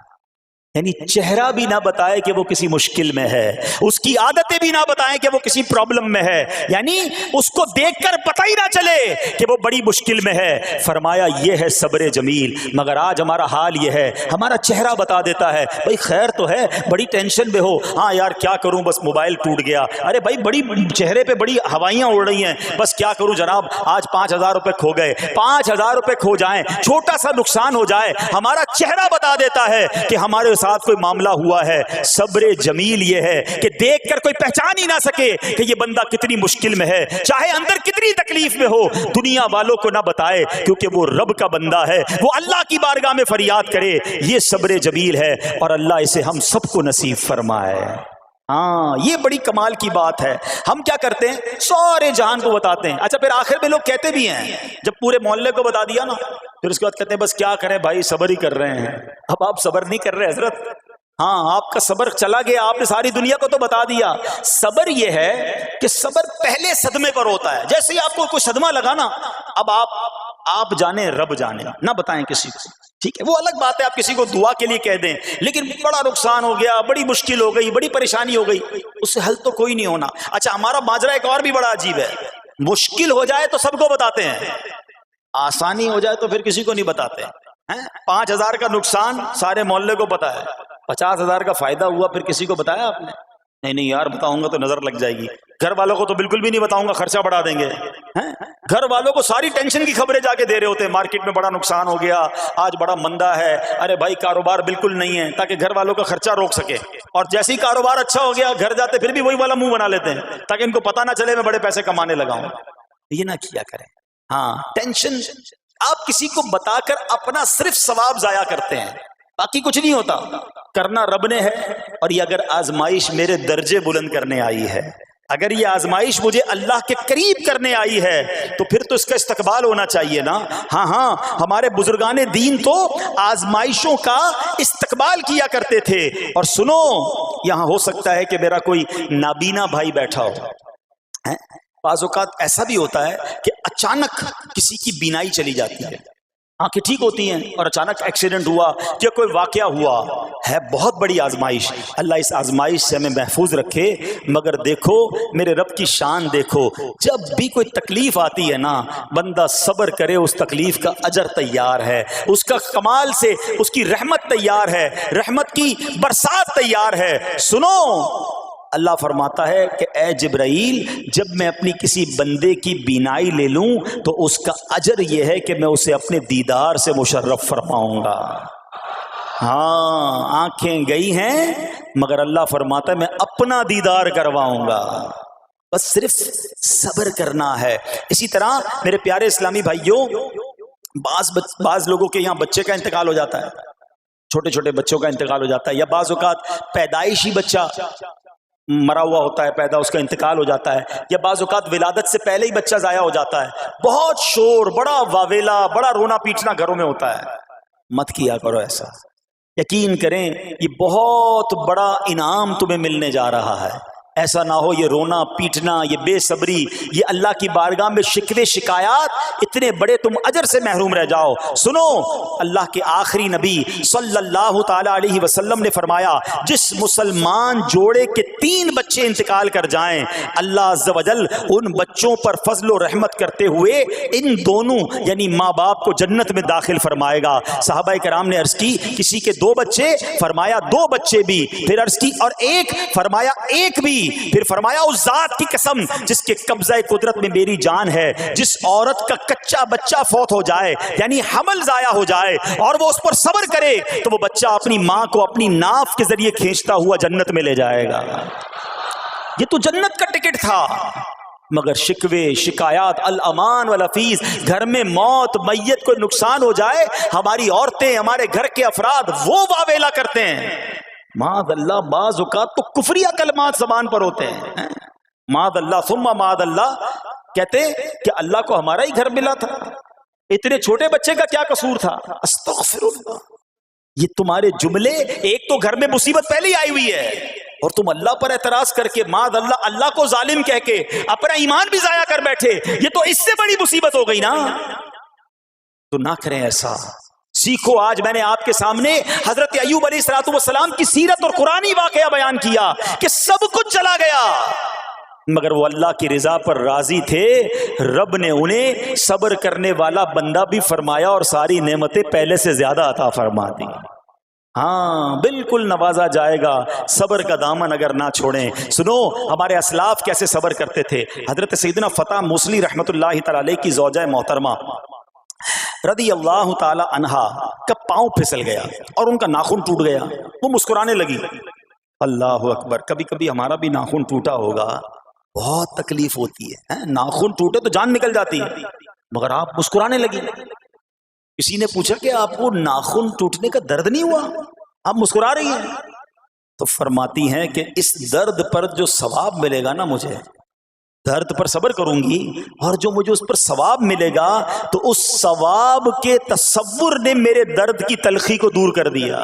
یعنی چہرہ بھی نہ بتائے کہ وہ کسی مشکل میں ہے, اس کی عادتیں بھی نہ بتائیں کہ وہ کسی پرابلم میں ہے, یعنی اس کو دیکھ کر پتہ ہی نہ چلے کہ وہ بڑی مشکل میں ہے. فرمایا یہ ہے صبر جمیل. مگر آج ہمارا حال یہ ہے, ہمارا چہرہ بتا دیتا ہے بھائی خیر تو ہے, بڑی ٹینشن میں ہو, ہاں یار کیا کروں بس موبائل ٹوٹ گیا, ارے بھائی بڑی چہرے پہ بڑی ہوائیاں اڑ رہی ہیں, بس کیا کروں جناب آج 5,000 روپے کھو گئے. 5,000 روپے کھو جائیں, چھوٹا سا نقصان ہو جائے, ہمارا چہرہ بتا دیتا ہے کہ ہمارے ساتھ کوئی معاملہ ہوا ہے. صبر جمیل یہ ہے کہ دیکھ کر کوئی پہچان ہی نہ سکے کہ یہ بندہ کتنی مشکل میں ہے, چاہے اندر کتنی تکلیف میں ہو, دنیا والوں کو نہ بتائے کیونکہ وہ رب کا بندہ ہے, وہ اللہ کی بارگاہ میں فریاد کرے. یہ صبر جمیل ہے اور اللہ اسے ہم سب کو نصیب فرمائے. ہاں یہ بڑی کمال کی بات ہے. ہم کیا کرتے ہیں, سارے جہان کو بتاتے ہیں. اچھا پھر آخر میں لوگ کہتے بھی ہیں, جب پورے محلے کو بتا دیا نا, پھر اس کے بعد کہتے ہیں بس کیا کریں بھائی صبر ہی کر رہے ہیں. اب آپ صبر نہیں کر رہے حضرت, ہاں آپ کا صبر چلا گیا, آپ نے ساری دنیا کو تو بتا دیا. صبر یہ ہے کہ صبر پہلے صدمے پر ہوتا ہے. جیسے ہی آپ کو کوئی صدمہ لگا نا, اب آپ جانے رب جانے, نہ بتائیں کسی کو, ٹھیک ہے. وہ الگ بات ہے آپ کسی کو دعا کے لیے کہہ دیں, لیکن بڑا نقصان ہو گیا, بڑی مشکل ہو گئی, بڑی پریشانی ہو گئی, اس سے حل تو کوئی نہیں ہونا. اچھا ہمارا ماجرا ایک اور بھی بڑا عجیب ہے, مشکل ہو جائے تو سب کو بتاتے ہیں, آسانی ہو جائے تو پھر کسی کو نہیں بتاتے. 5,000 کا نقصان سارے محلے کو پتا ہے, 50,000 کا فائدہ ہوا پھر کسی کو بتایا آپ نے؟ نہیں یار بتاؤں گا تو نظر لگ جائے گی. گھر والوں کو تو بالکل بھی نہیں بتاؤں گا، خرچہ بڑھا دیں گے. گھر والوں کو ساری ٹینشن کی خبریں جا کے دے رہے ہوتے ہیں، مارکیٹ میں بڑا نقصان ہو گیا، آج بڑا مندہ ہے، ارے بھائی کاروبار بالکل نہیں ہے، تاکہ گھر والوں کا خرچہ روک سکے. اور جیسے ہی کاروبار اچھا ہو گیا گھر جاتے پھر بھی وہی والا منہ بنا لیتے ہیں تاکہ ان کو پتہ نہ چلے میں بڑے پیسے کمانے لگا ہوں. یہ نہ کیا کریں. ہاں ٹینشن آپ کسی کو بتا کر اپنا صرف ثواب ضائع کرتے ہیں، باقی کچھ نہیں ہوتا. کرنا رب نے ہے، اور یہ اگر آزمائش میرے درجے بلند کرنے آئی ہے، اگر یہ آزمائش مجھے اللہ کے قریب کرنے آئی ہے تو پھر تو اس کا استقبال ہونا چاہیے نا. ہاں ہمارے بزرگان دین تو آزمائشوں کا استقبال کیا کرتے تھے. اور سنو، یہاں ہو سکتا ہے کہ میرا کوئی نابینا بھائی بیٹھا ہو. بعض اوقات ایسا بھی ہوتا ہے کہ اچانک کسی کی بینائی چلی جاتی ہے، آنکھیں ٹھیک ہوتی ہیں اور اچانک ایکسیڈنٹ ہوا یا کوئی واقعہ ہوا ہے. بہت بڑی آزمائش. اللہ اس آزمائش سے ہمیں محفوظ رکھے. مگر دیکھو میرے رب کی شان دیکھو، جب بھی کوئی تکلیف آتی ہے نا بندہ صبر کرے، اس تکلیف کا اجر تیار ہے، اس کا کمال سے اس کی رحمت تیار ہے، رحمت کی برسات تیار ہے. سنو، اللہ فرماتا ہے کہ اے جبرائیل، جب میں اپنی کسی بندے کی بینائی لے لوں تو اس کا اجر یہ ہے کہ میں اسے اپنے دیدار سے مشرف فرماؤں گا. ہاں آنکھیں گئی ہیں مگر اللہ فرماتا ہے میں اپنا دیدار کرواؤں گا. بس صرف صبر کرنا ہے. اسی طرح میرے پیارے اسلامی بھائیوں، بعض لوگوں کے یہاں بچے کا انتقال ہو جاتا ہے، چھوٹے چھوٹے بچوں کا انتقال ہو جاتا ہے، یا بعض اوقات پیدائشی بچہ مرا ہوا ہوتا ہے، پیدا اس کا انتقال ہو جاتا ہے، یا بعض اوقات ولادت سے پہلے ہی بچہ ضائع ہو جاتا ہے. بہت شور، بڑا واویلا، بڑا رونا پیٹنا گھروں میں ہوتا ہے. مت کیا کرو ایسا. یقین کریں یہ بہت بڑا انعام تمہیں ملنے جا رہا ہے. ایسا نہ ہو یہ رونا پیٹنا، یہ بے صبری، یہ اللہ کی بارگاہ میں شکوے شکایات، اتنے بڑے تم اجر سے محروم رہ جاؤ. سنو، اللہ کے آخری نبی صلی اللہ تعالی علیہ وسلم نے فرمایا جس مسلمان جوڑے کے 3 بچے انتقال کر جائیں، اللہ عز و جل ان بچوں پر فضل و رحمت کرتے ہوئے ان دونوں یعنی ماں باپ کو جنت میں داخل فرمائے گا. صحابہ کرام نے عرض کی کسی کے 2 بچے، فرمایا 2 بچے بھی، پھر عرض کی اور 1، فرمایا 1 بھی، پھر فرمایا اس ذات کی قسم جس کے قبضہ قدرت میں میری جان ہے، جس عورت کا کچا بچہ فوت ہو جائے یعنی حمل ضائع ہو جائے اور وہ اس پر صبر کرے تو وہ بچہ اپنی ماں کو اپنی ناف کے ذریعے کھینچتا ہوا جنت میں لے جائے گا. یہ تو جنت کا ٹکٹ تھا. مگر شکوے شکایات، الامان والافیز، گھر میں موت میت کو نقصان ہو جائے، ہماری عورتیں، ہمارے گھر کے افراد وہ واویلا کرتے ہیں. معاذ اللہ، بعض اوقات تو کفریہ کلمات زبان پر ہوتے ہیں. معاذ اللہ ثم معاذ اللہ، کہتے کہ اللہ کو ہمارا ہی گھر ملا تھا، اتنے چھوٹے بچے کا کیا قصور تھا. استغفر اللہ. یہ تمہارے جملے، ایک تو گھر میں مصیبت پہلے ہی آئی ہوئی ہے اور تم اللہ پر اعتراض کر کے معاذ اللہ اللہ کو ظالم کہہ کے اپنا ایمان بھی ضائع کر بیٹھے، یہ تو اس سے بڑی مصیبت ہو گئی نا. تو نہ کریں ایسا. سیکھو. آج میں نے آپ کے سامنے حضرت ایوب علیہ السلام کی سیرت اور قرآنی واقعہ بیان کیا کہ سب کچھ چلا گیا مگر وہ اللہ کی رضا پر راضی تھے. رب نے انہیں صبر کرنے والا بندہ بھی فرمایا اور ساری نعمتیں پہلے سے زیادہ عطا فرما دی. ہاں بالکل نوازا جائے گا. صبر کا دامن اگر نہ چھوڑیں. سنو ہمارے اسلاف کیسے صبر کرتے تھے. حضرت سیدنا فتح موصلی رحمت اللہ تعالی علیہ کی زوجہ محترمہ رضی اللہ تعالی عنہا کا پاؤں پھسل گیا اور ان کا ناخن ٹوٹ گیا. وہ مسکرانے لگی. اللہ اکبر. کبھی کبھی ہمارا بھی ناخن ٹوٹا ہوگا، بہت تکلیف ہوتی ہے. ناخن ٹوٹے تو جان نکل جاتی ہے مگر آپ مسکرانے لگی. کسی نے پوچھا کہ آپ کو ناخن ٹوٹنے کا درد نہیں ہوا، آپ مسکرا رہی ہیں؟ تو فرماتی ہیں کہ اس درد پر جو ثواب ملے گا نا، مجھے درد پر صبر کروں گی اور جو مجھے اس پر ثواب ملے گا تو اس ثواب کے تصور نے میرے درد کی تلخی کو دور کر دیا.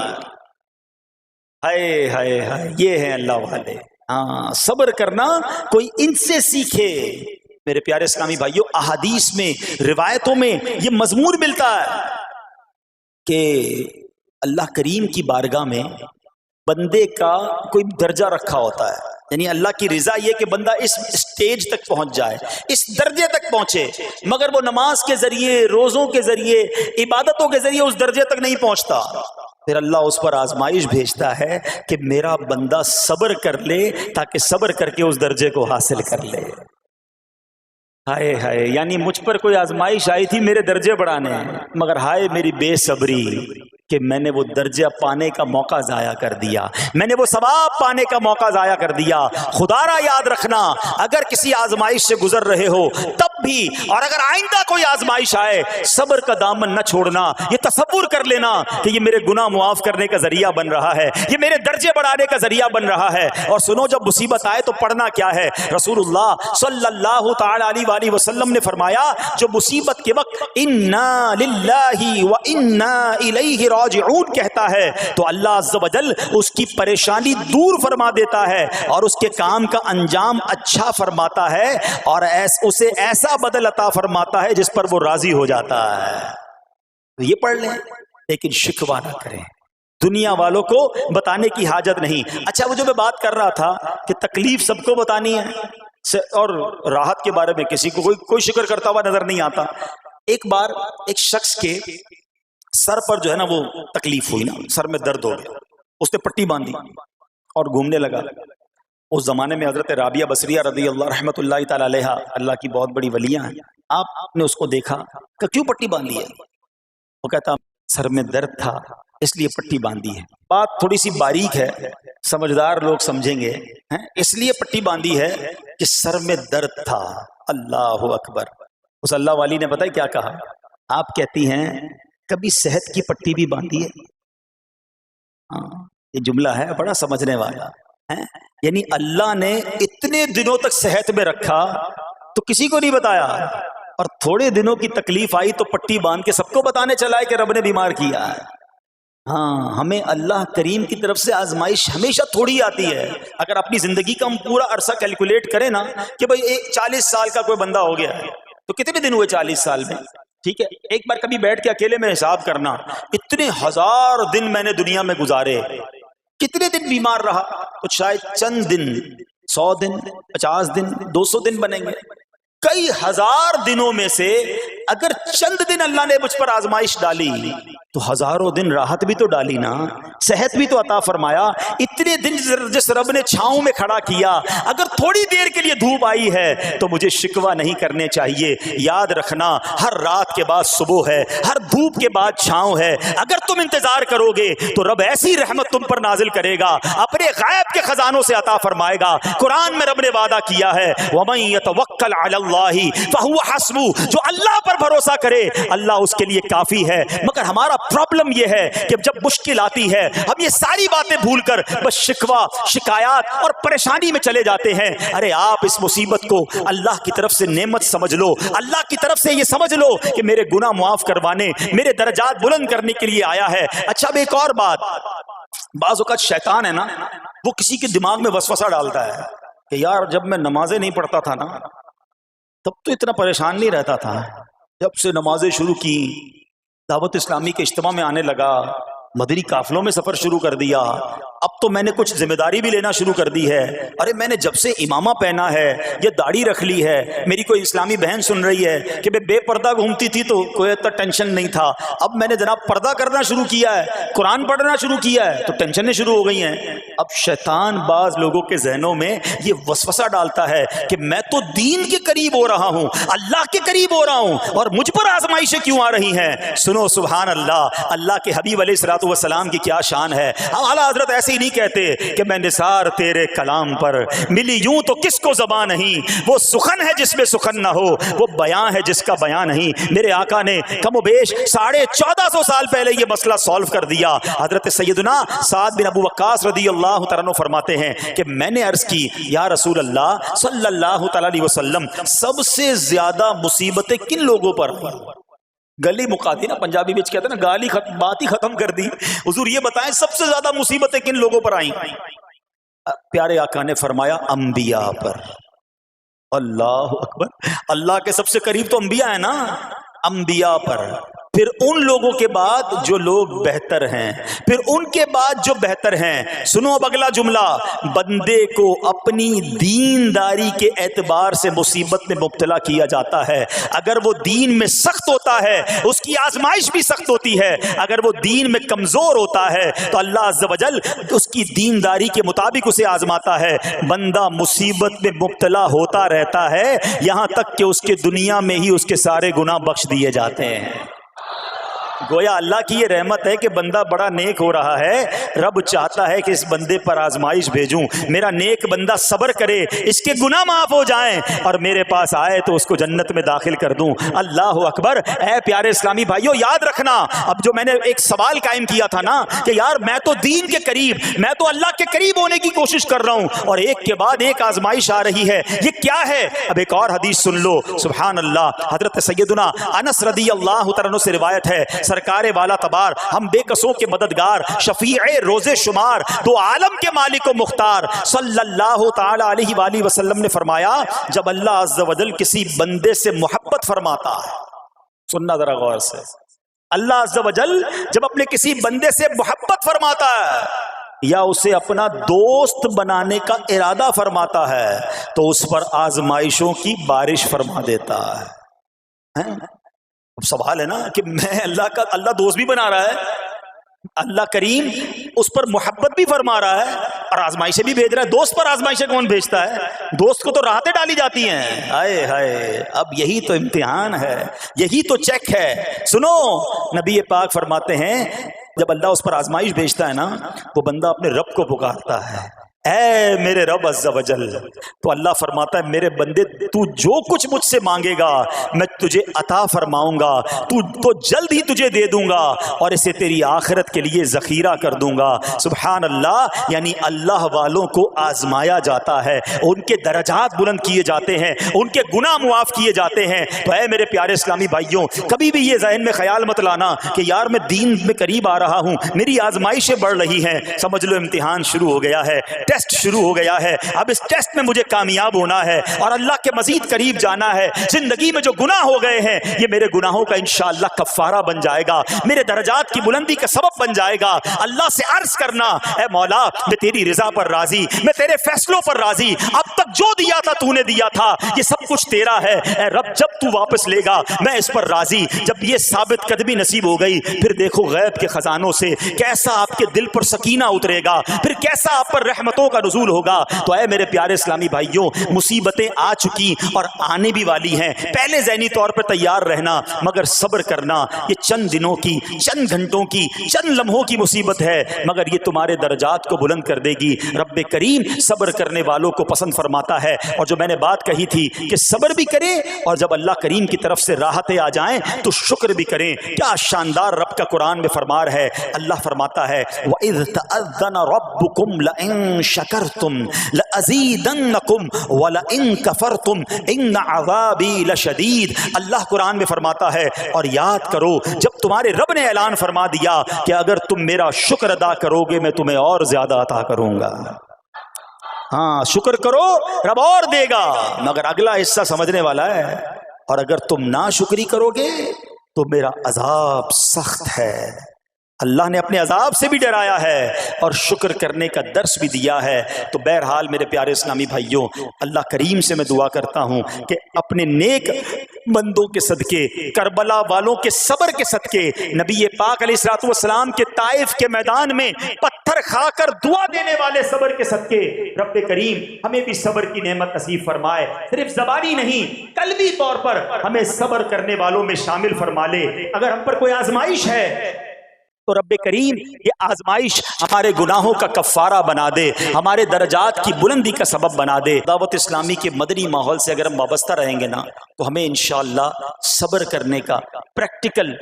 ہائے ہائے ہائے، یہ ہیں اللہ والے. ہاں صبر کرنا کوئی ان سے سیکھے. میرے پیارے اسلامی بھائیوں، احادیث میں، روایتوں میں یہ مضمون ملتا ہے کہ اللہ کریم کی بارگاہ میں بندے کا کوئی درجہ رکھا ہوتا ہے. یعنی اللہ کی رضا یہ کہ بندہ اس سٹیج تک پہنچ جائے، اس درجے تک پہنچے، مگر وہ نماز کے ذریعے، روزوں کے ذریعے، عبادتوں کے ذریعے اس درجے تک نہیں پہنچتا. پھر اللہ اس پر آزمائش بھیجتا ہے کہ میرا بندہ صبر کر لے تاکہ صبر کر کے اس درجے کو حاصل کر لے. ہائے ہائے، یعنی مجھ پر کوئی آزمائش آئی تھی میرے درجے بڑھانے، مگر ہائے میری بے صبری کہ میں نے وہ درجہ پانے کا موقع ضائع کر دیا، میں نے وہ ثواب پانے کا موقع ضائع کر دیا. خدا را یاد رکھنا، اگر کسی آزمائش سے گزر رہے ہو تب بھی، اور اگر آئندہ کوئی آزمائش آئے، صبر کا دامن نہ چھوڑنا. یہ تصور کر لینا کہ یہ میرے گناہ معاف کرنے کا ذریعہ بن رہا ہے، یہ میرے درجے بڑھانے کا ذریعہ بن رہا ہے. اور سنو، جب مصیبت آئے تو پڑھنا کیا ہے؟ رسول اللہ صلی اللہ تعالی علیہ وآلہ وسلم نے فرمایا، جو مصیبت کے وقت انا للہ و انا الیہ راجعون کہتا ہے تو اللہ عز و جل اس کی پریشانی دور فرما دیتا ہے اور اس کے کام کا انجام اچھا فرماتا ہے، اور اسے ایسا بدل عطا فرماتا ہے جس پر وہ راضی ہو جاتا ہے. تو یہ پڑھ لیں، لیکن شکوہ نہ کریں، دنیا والوں کو بتانے کی حاجت نہیں. اچھا، وہ جو میں بات کر رہا تھا کہ تکلیف سب کو بتانی ہے اور راحت کے بارے میں کسی کو کوئی شکر کرتا ہوا نظر نہیں آتا. ایک بار ایک شخص کے سر پر جو ہے نا وہ تکلیف ہوئی نا، سر میں درد ہو گیا، اس نے پٹی باندھی اور گھومنے لگا. اس زمانے میں حضرت رابعہ بصریہ رضی اللہ رحمۃ اللہ تعالی علیہا، اللہ کی بہت بڑی ولیاں ہیں، آپ نے اس کو دیکھا کہ کیوں پٹی باندھی ہے؟ وہ کہتا سر میں درد تھا اس لیے پٹی باندھی ہے. بات تھوڑی سی باریک ہے، سمجھدار لوگ سمجھیں گے، اس لیے پٹی باندھی ہے کہ سر میں درد تھا. اللہ اکبر. اس اللہ والی نے پتہ ہے کیا کہا؟ آپ کہتی ہیں کبھی صحت کی پٹی بھی باندھی ہے؟ یہ جملہ ہے بڑا سمجھنے والا ہے. یعنی اللہ نے اتنے دنوں تک صحت میں رکھا تو کسی کو نہیں بتایا، اور تھوڑے دنوں کی تکلیف آئی تو پٹی باندھ کے سب کو بتانے چلا ہے کہ رب نے بیمار کیا ہے. ہاں، ہمیں اللہ کریم کی طرف سے آزمائش ہمیشہ تھوڑی آتی ہے. اگر اپنی زندگی کا ہم پورا عرصہ کیلکولیٹ کریں نا کہ بھئی 40 سال کا کوئی بندہ ہو گیا ہے تو کتنے دن ہوئے 40 سال میں؟ ٹھیک ہے، ایک بار کبھی بیٹھ کے اکیلے میں حساب کرنا، اتنے ہزار دن میں نے دنیا میں گزارے، کتنے دن بیمار رہا؟ تو شاید چند دن، 100 دن، 50 دن، 200 دن بنیں گے. کئی ہزار دنوں میں سے اگر چند دن اللہ نے مجھ پر آزمائش ڈالی تو ہزاروں دن راحت بھی تو ڈالی نا، صحت بھی تو عطا فرمایا. اتنے دن جس رب نے چھاؤں میں کھڑا کیا، اگر تھوڑی دیر کے لیے دھوپ آئی ہے تو مجھے شکوہ نہیں کرنے چاہیے. یاد رکھنا، ہر رات کے بعد صبح ہے، ہر دھوپ کے بعد چھاؤں ہے. اگر تم انتظار کرو گے تو رب ایسی رحمت تم پر نازل کرے گا، اپنے غیب کے خزانوں سے عطا فرمائے گا. قرآن میں رب نے وعدہ کیا ہے وَمَن يَتَوَكَّلْ عَلَى اللَّهِ فَهُوَ حَسْبُهُ، جو اللہ پر بھروسہ کرے اللہ اس کے لیے کافی ہے. مگر ہمارا پرابلم یہ ہے کہ جب مشکل آتی ہے ہم یہ ساری باتیں بھول کر بس شکوہ، شکایات اور پریشانی میں چلے جاتے ہیں. ارے آپ اس مصیبت کو اللہ کی طرف سے نعمت سمجھ لو، اللہ کی طرف سے یہ سمجھ لو کہ میرے گناہ معاف کروانے، میرے درجات بلند کرنے کے لیے آیا ہے. اچھا، اب ایک اور بات، بعض اوقات شیطان ہے نا، وہ کسی کے دماغ میں وسوسہ ڈالتا ہے کہ یار جب میں نمازیں نہیں پڑھتا تھا نا تب تو اتنا پریشان نہیں رہتا تھا، جب سے نمازیں شروع کی، دعوت اسلامی کے اجتماع میں آنے لگا، مدنی قافلوں میں سفر شروع کر دیا، اب تو میں نے کچھ ذمہ داری بھی لینا شروع کر دی ہے. ارے میں نے جب سے امامہ پہنا ہے، یہ داڑھی رکھ لی ہے، میری کوئی اسلامی بہن سن رہی ہے کہ بے پردہ گھومتی تھی تو کوئی اتنا ٹینشن نہیں تھا، اب میں نے جناب پردہ کرنا شروع کیا ہے، قرآن پڑھنا شروع کیا ہے تو ٹینشنیں شروع ہو گئی ہیں. اب شیطان بعض لوگوں کے ذہنوں میں یہ وسوسہ ڈالتا ہے کہ میں تو دین کے قریب ہو رہا ہوں، اللہ کے قریب ہو رہا ہوں، اور مجھ پر آزمائشیں کیوں آ رہی ہیں؟ سنو سبحان اللہ، اللہ کے حبیب علیہ الصلوۃ والسلام کی کیا شان ہے. اعلیٰ حضرت ایسے ہی نہیں کہتے کہ میں نثار تیرے کلام پر ملی یوں تو کس کو زبان نہیں، وہ سخن ہے جس میں سخن نہ ہو، وہ بیان ہے جس کا بیان نہیں. میرے آقا نے کم و بیش 1450 سال پہلے یہ مسئلہ سالو کر دیا. حضرت سیدنا سعد بن ابو وقاص رضی اللہ تعالیٰ عنہ فرماتے ہیں کہ میں نے عرض کی یا رسول اللہ صلی اللہ تعالیٰ علیہ وسلم، سب سے زیادہ مصیبتیں کن لوگوں پر ہوئی؟ گلی مقاتی نا، پنجابی بچ کہتے ہیں نا، گالی بات ہی ختم کر دی. حضور یہ بتائیں سب سے زیادہ مصیبتیں کن لوگوں پر آئیں؟ پیارے آقا نے فرمایا انبیاء پر. اللہ اکبر، اللہ کے سب سے قریب تو انبیاء ہیں نا، انبیاء پر. پھر ان لوگوں کے بعد جو لوگ بہتر ہیں، پھر ان کے بعد جو بہتر ہیں۔ سنو اب اگلا جملہ، بندے کو اپنی دینداری کے اعتبار سے مصیبت میں مبتلا کیا جاتا ہے۔ اگر وہ دین میں سخت ہوتا ہے اس کی آزمائش بھی سخت ہوتی ہے، اگر وہ دین میں کمزور ہوتا ہے تو اللہ عز و جل اس کی دینداری کے مطابق اسے آزماتا ہے۔ بندہ مصیبت میں مبتلا ہوتا رہتا ہے یہاں تک کہ اس کے دنیا میں ہی اس کے سارے گناہ بخش دیے جاتے ہیں۔ گویا اللہ کی یہ رحمت ہے کہ بندہ بڑا نیک ہو رہا ہے، رب چاہتا ہے کہ اس بندے پر آزمائش بھیجوں، میرا نیک بندہ صبر کرے، اس کے گناہ معاف ہو جائیں اور میرے پاس آئے تو اس کو جنت میں داخل کر دوں۔ اللہ اکبر۔ اے پیارے اسلامی بھائیو، یاد رکھنا، اب جو میں نے ایک سوال قائم کیا تھا نا کہ یار میں تو دین کے قریب، میں تو اللہ کے قریب ہونے کی کوشش کر رہا ہوں اور ایک کے بعد ایک آزمائش آ رہی ہے، یہ کیا ہے؟ اب ایک اور حدیث سن لو، سبحان اللہ۔ حضرت سیدنا انس رضی اللہ تعالیٰ عنہ سے روایت ہے، سرکار والا تبار، ہم بے کسوں کے مددگار، شفیع روز شمار، دو عالم کے مالک و مختار، صلی اللہ تعالی علیہ وآلہ وسلم نے فرمایا، جب اللہ عز و جل کسی بندے سے محبت فرماتا ہے، سننا ذرا غور سے، اللہ عز و جل جب اپنے کسی بندے سے محبت فرماتا ہے یا اسے اپنا دوست بنانے کا ارادہ فرماتا ہے تو اس پر آزمائشوں کی بارش فرما دیتا ہے۔ اب سوال ہے نا کہ میں اللہ دوست بھی بنا رہا ہے، اللہ کریم اس پر محبت بھی فرما رہا ہے اور آزمائشیں بھی بھیج رہا ہے۔ دوست پر آزمائشیں کون بھیجتا ہے؟ دوست کو تو راحتیں ڈالی جاتی ہیں۔ ہائے ہائے، اب یہی تو امتحان ہے، یہی تو چیک ہے۔ سنو، نبی پاک فرماتے ہیں جب اللہ اس پر آزمائش بھیجتا ہے نا، وہ بندہ اپنے رب کو پکارتا ہے، اے میرے رب عز و جل، تو اللہ فرماتا ہے میرے بندے تو جو کچھ مجھ سے مانگے گا میں تجھے عطا فرماؤں گا، تو جلد ہی تجھے دے دوں گا اور اسے تیری آخرت کے لیے ذخیرہ کر دوں گا۔ سبحان اللہ۔ یعنی اللہ والوں کو آزمایا جاتا ہے، ان کے درجات بلند کیے جاتے ہیں، ان کے گناہ معاف کیے جاتے ہیں۔ تو اے میرے پیارے اسلامی بھائیوں، کبھی بھی یہ ذہن میں خیال مت لانا کہ یار میں دین میں قریب آ رہا ہوں، میری آزمائشیں بڑھ رہی ہیں، سمجھ لو امتحان شروع ہو گیا ہے، ٹیسٹ شروع ہو گیا ہے، اب اس ٹیسٹ میں مجھے کامیاب ہونا ہے اور اللہ کے مزید قریب جانا ہے۔ زندگی میں جو گناہ ہو گئے ہیں یہ میرے گناہوں کا انشاءاللہ کفارہ بن جائے گا، میرے درجات کی بلندی کا سبب بن جائے گا۔ اللہ سے عرض کرنا، اے مولا میں تیری رضا پر راضی، میں تیرے فیصلوں پر راضی، اب تک جو دیا تھا تو نے دیا تھا، یہ سب کچھ تیرا ہے، اے رب جب تو واپس لے گا میں اس پر راضی۔ جب یہ ثابت قدمی نصیب ہو گئی پھر دیکھو غیب کے خزانوں سے کیسا آپ کے دل پر سکینہ اترے گا، پھر کیسا آپ پر رحمتوں کا نزول ہوگا۔ تو اے میرے پیارے اسلامی بھائیوں، مصیبتیں آ چکی اور آنے بھی والی ہیں، پہلے ذہنی طور پر تیار رہنا، مگر صبر کرنا۔ یہ چند دنوں کی، چند گھنٹوں کی، چند لمحوں کی مصیبت ہے مگر یہ تمہارے درجات کو بلند کر دے گی۔ رب کریم صبر کرنے والوں کو پسند فرماتا ہے۔ اور جو میں نے بات کہی تھی کہ صبر بھی کریں اور جب اللہ کریم کی طرف سے راحتیں آ جائیں تو شکر بھی کریں، کیا شاندار رب کا قرآن میں فرمان ہے۔ اللہ فرماتا ہے وَإِذْ تَأَذَّنَ رَبُّكُمْ لَئِن شَكَرْتُمْ لَأَزِيدَنَّكُمْ وَلَئِن كَفَرْتُمْ إِنَّ عَذَابِي لَشَدِيدٌ۔ اللہ قرآن میں فرماتا ہے اور یاد کرو جب تمہارے رب نے اعلان فرما دیا کہ اگر تم میرا شکر ادا کرو گے میں تمہیں اور زیادہ عطا کروں گا۔ ہاں شکر کرو رب اور دے گا، مگر اگلا حصہ سمجھنے والا ہے، اور اگر تم ناشکری کرو گے تو میرا عذاب سخت ہے۔ اللہ نے اپنے عذاب سے بھی ڈرایا ہے اور شکر کرنے کا درس بھی دیا ہے۔ تو بہرحال میرے پیارے اسلامی بھائیوں، اللہ کریم سے میں دعا کرتا ہوں کہ اپنے نیک بندوں کے صدقے، کربلا والوں کے صبر کے صدقے، نبی پاک علیہ الصلوۃ والسلام کے طائف کے میدان میں پتھر کھا کر دعا دینے والے صبر کے صدقے، رب کریم ہمیں بھی صبر کی نعمت نصیب فرمائے، صرف زبانی نہیں قلبی طور پر ہمیں صبر کرنے والوں میں شامل فرما لے۔ اگر ہم پر کوئی آزمائش ہے تو رب کریم یہ آزمائش ہمارے گناہوں کا کفارہ بنا دے، ہمارے درجات کی بلندی کا سبب بنا دے۔ دعوت اسلامی کے مدنی ماحول سے اگر ہم وابستہ رہیں گے نا تو ہمیں انشاءاللہ صبر کرنے کا پریکٹیکل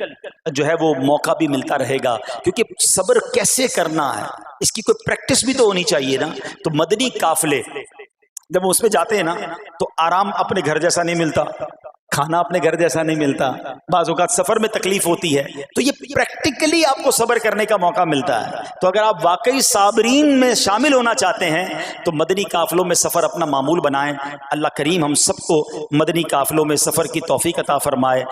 جو ہے وہ موقع بھی ملتا رہے گا، کیونکہ صبر کیسے کرنا ہے اس کی کوئی پریکٹس بھی تو ہونی چاہیے نا۔ تو مدنی قافلے جب اس میں جاتے ہیں نا تو آرام اپنے گھر جیسا نہیں ملتا، کھانا اپنے گھر جیسا نہیں ملتا، بعض اوقات سفر میں تکلیف ہوتی ہے، تو یہ پریکٹیکلی آپ کو صبر کرنے کا موقع ملتا ہے۔ تو اگر آپ واقعی صابرین میں شامل ہونا چاہتے ہیں تو مدنی قافلوں میں سفر اپنا معمول بنائیں۔ اللہ کریم ہم سب کو مدنی قافلوں میں سفر کی توفیق عطا فرمائے۔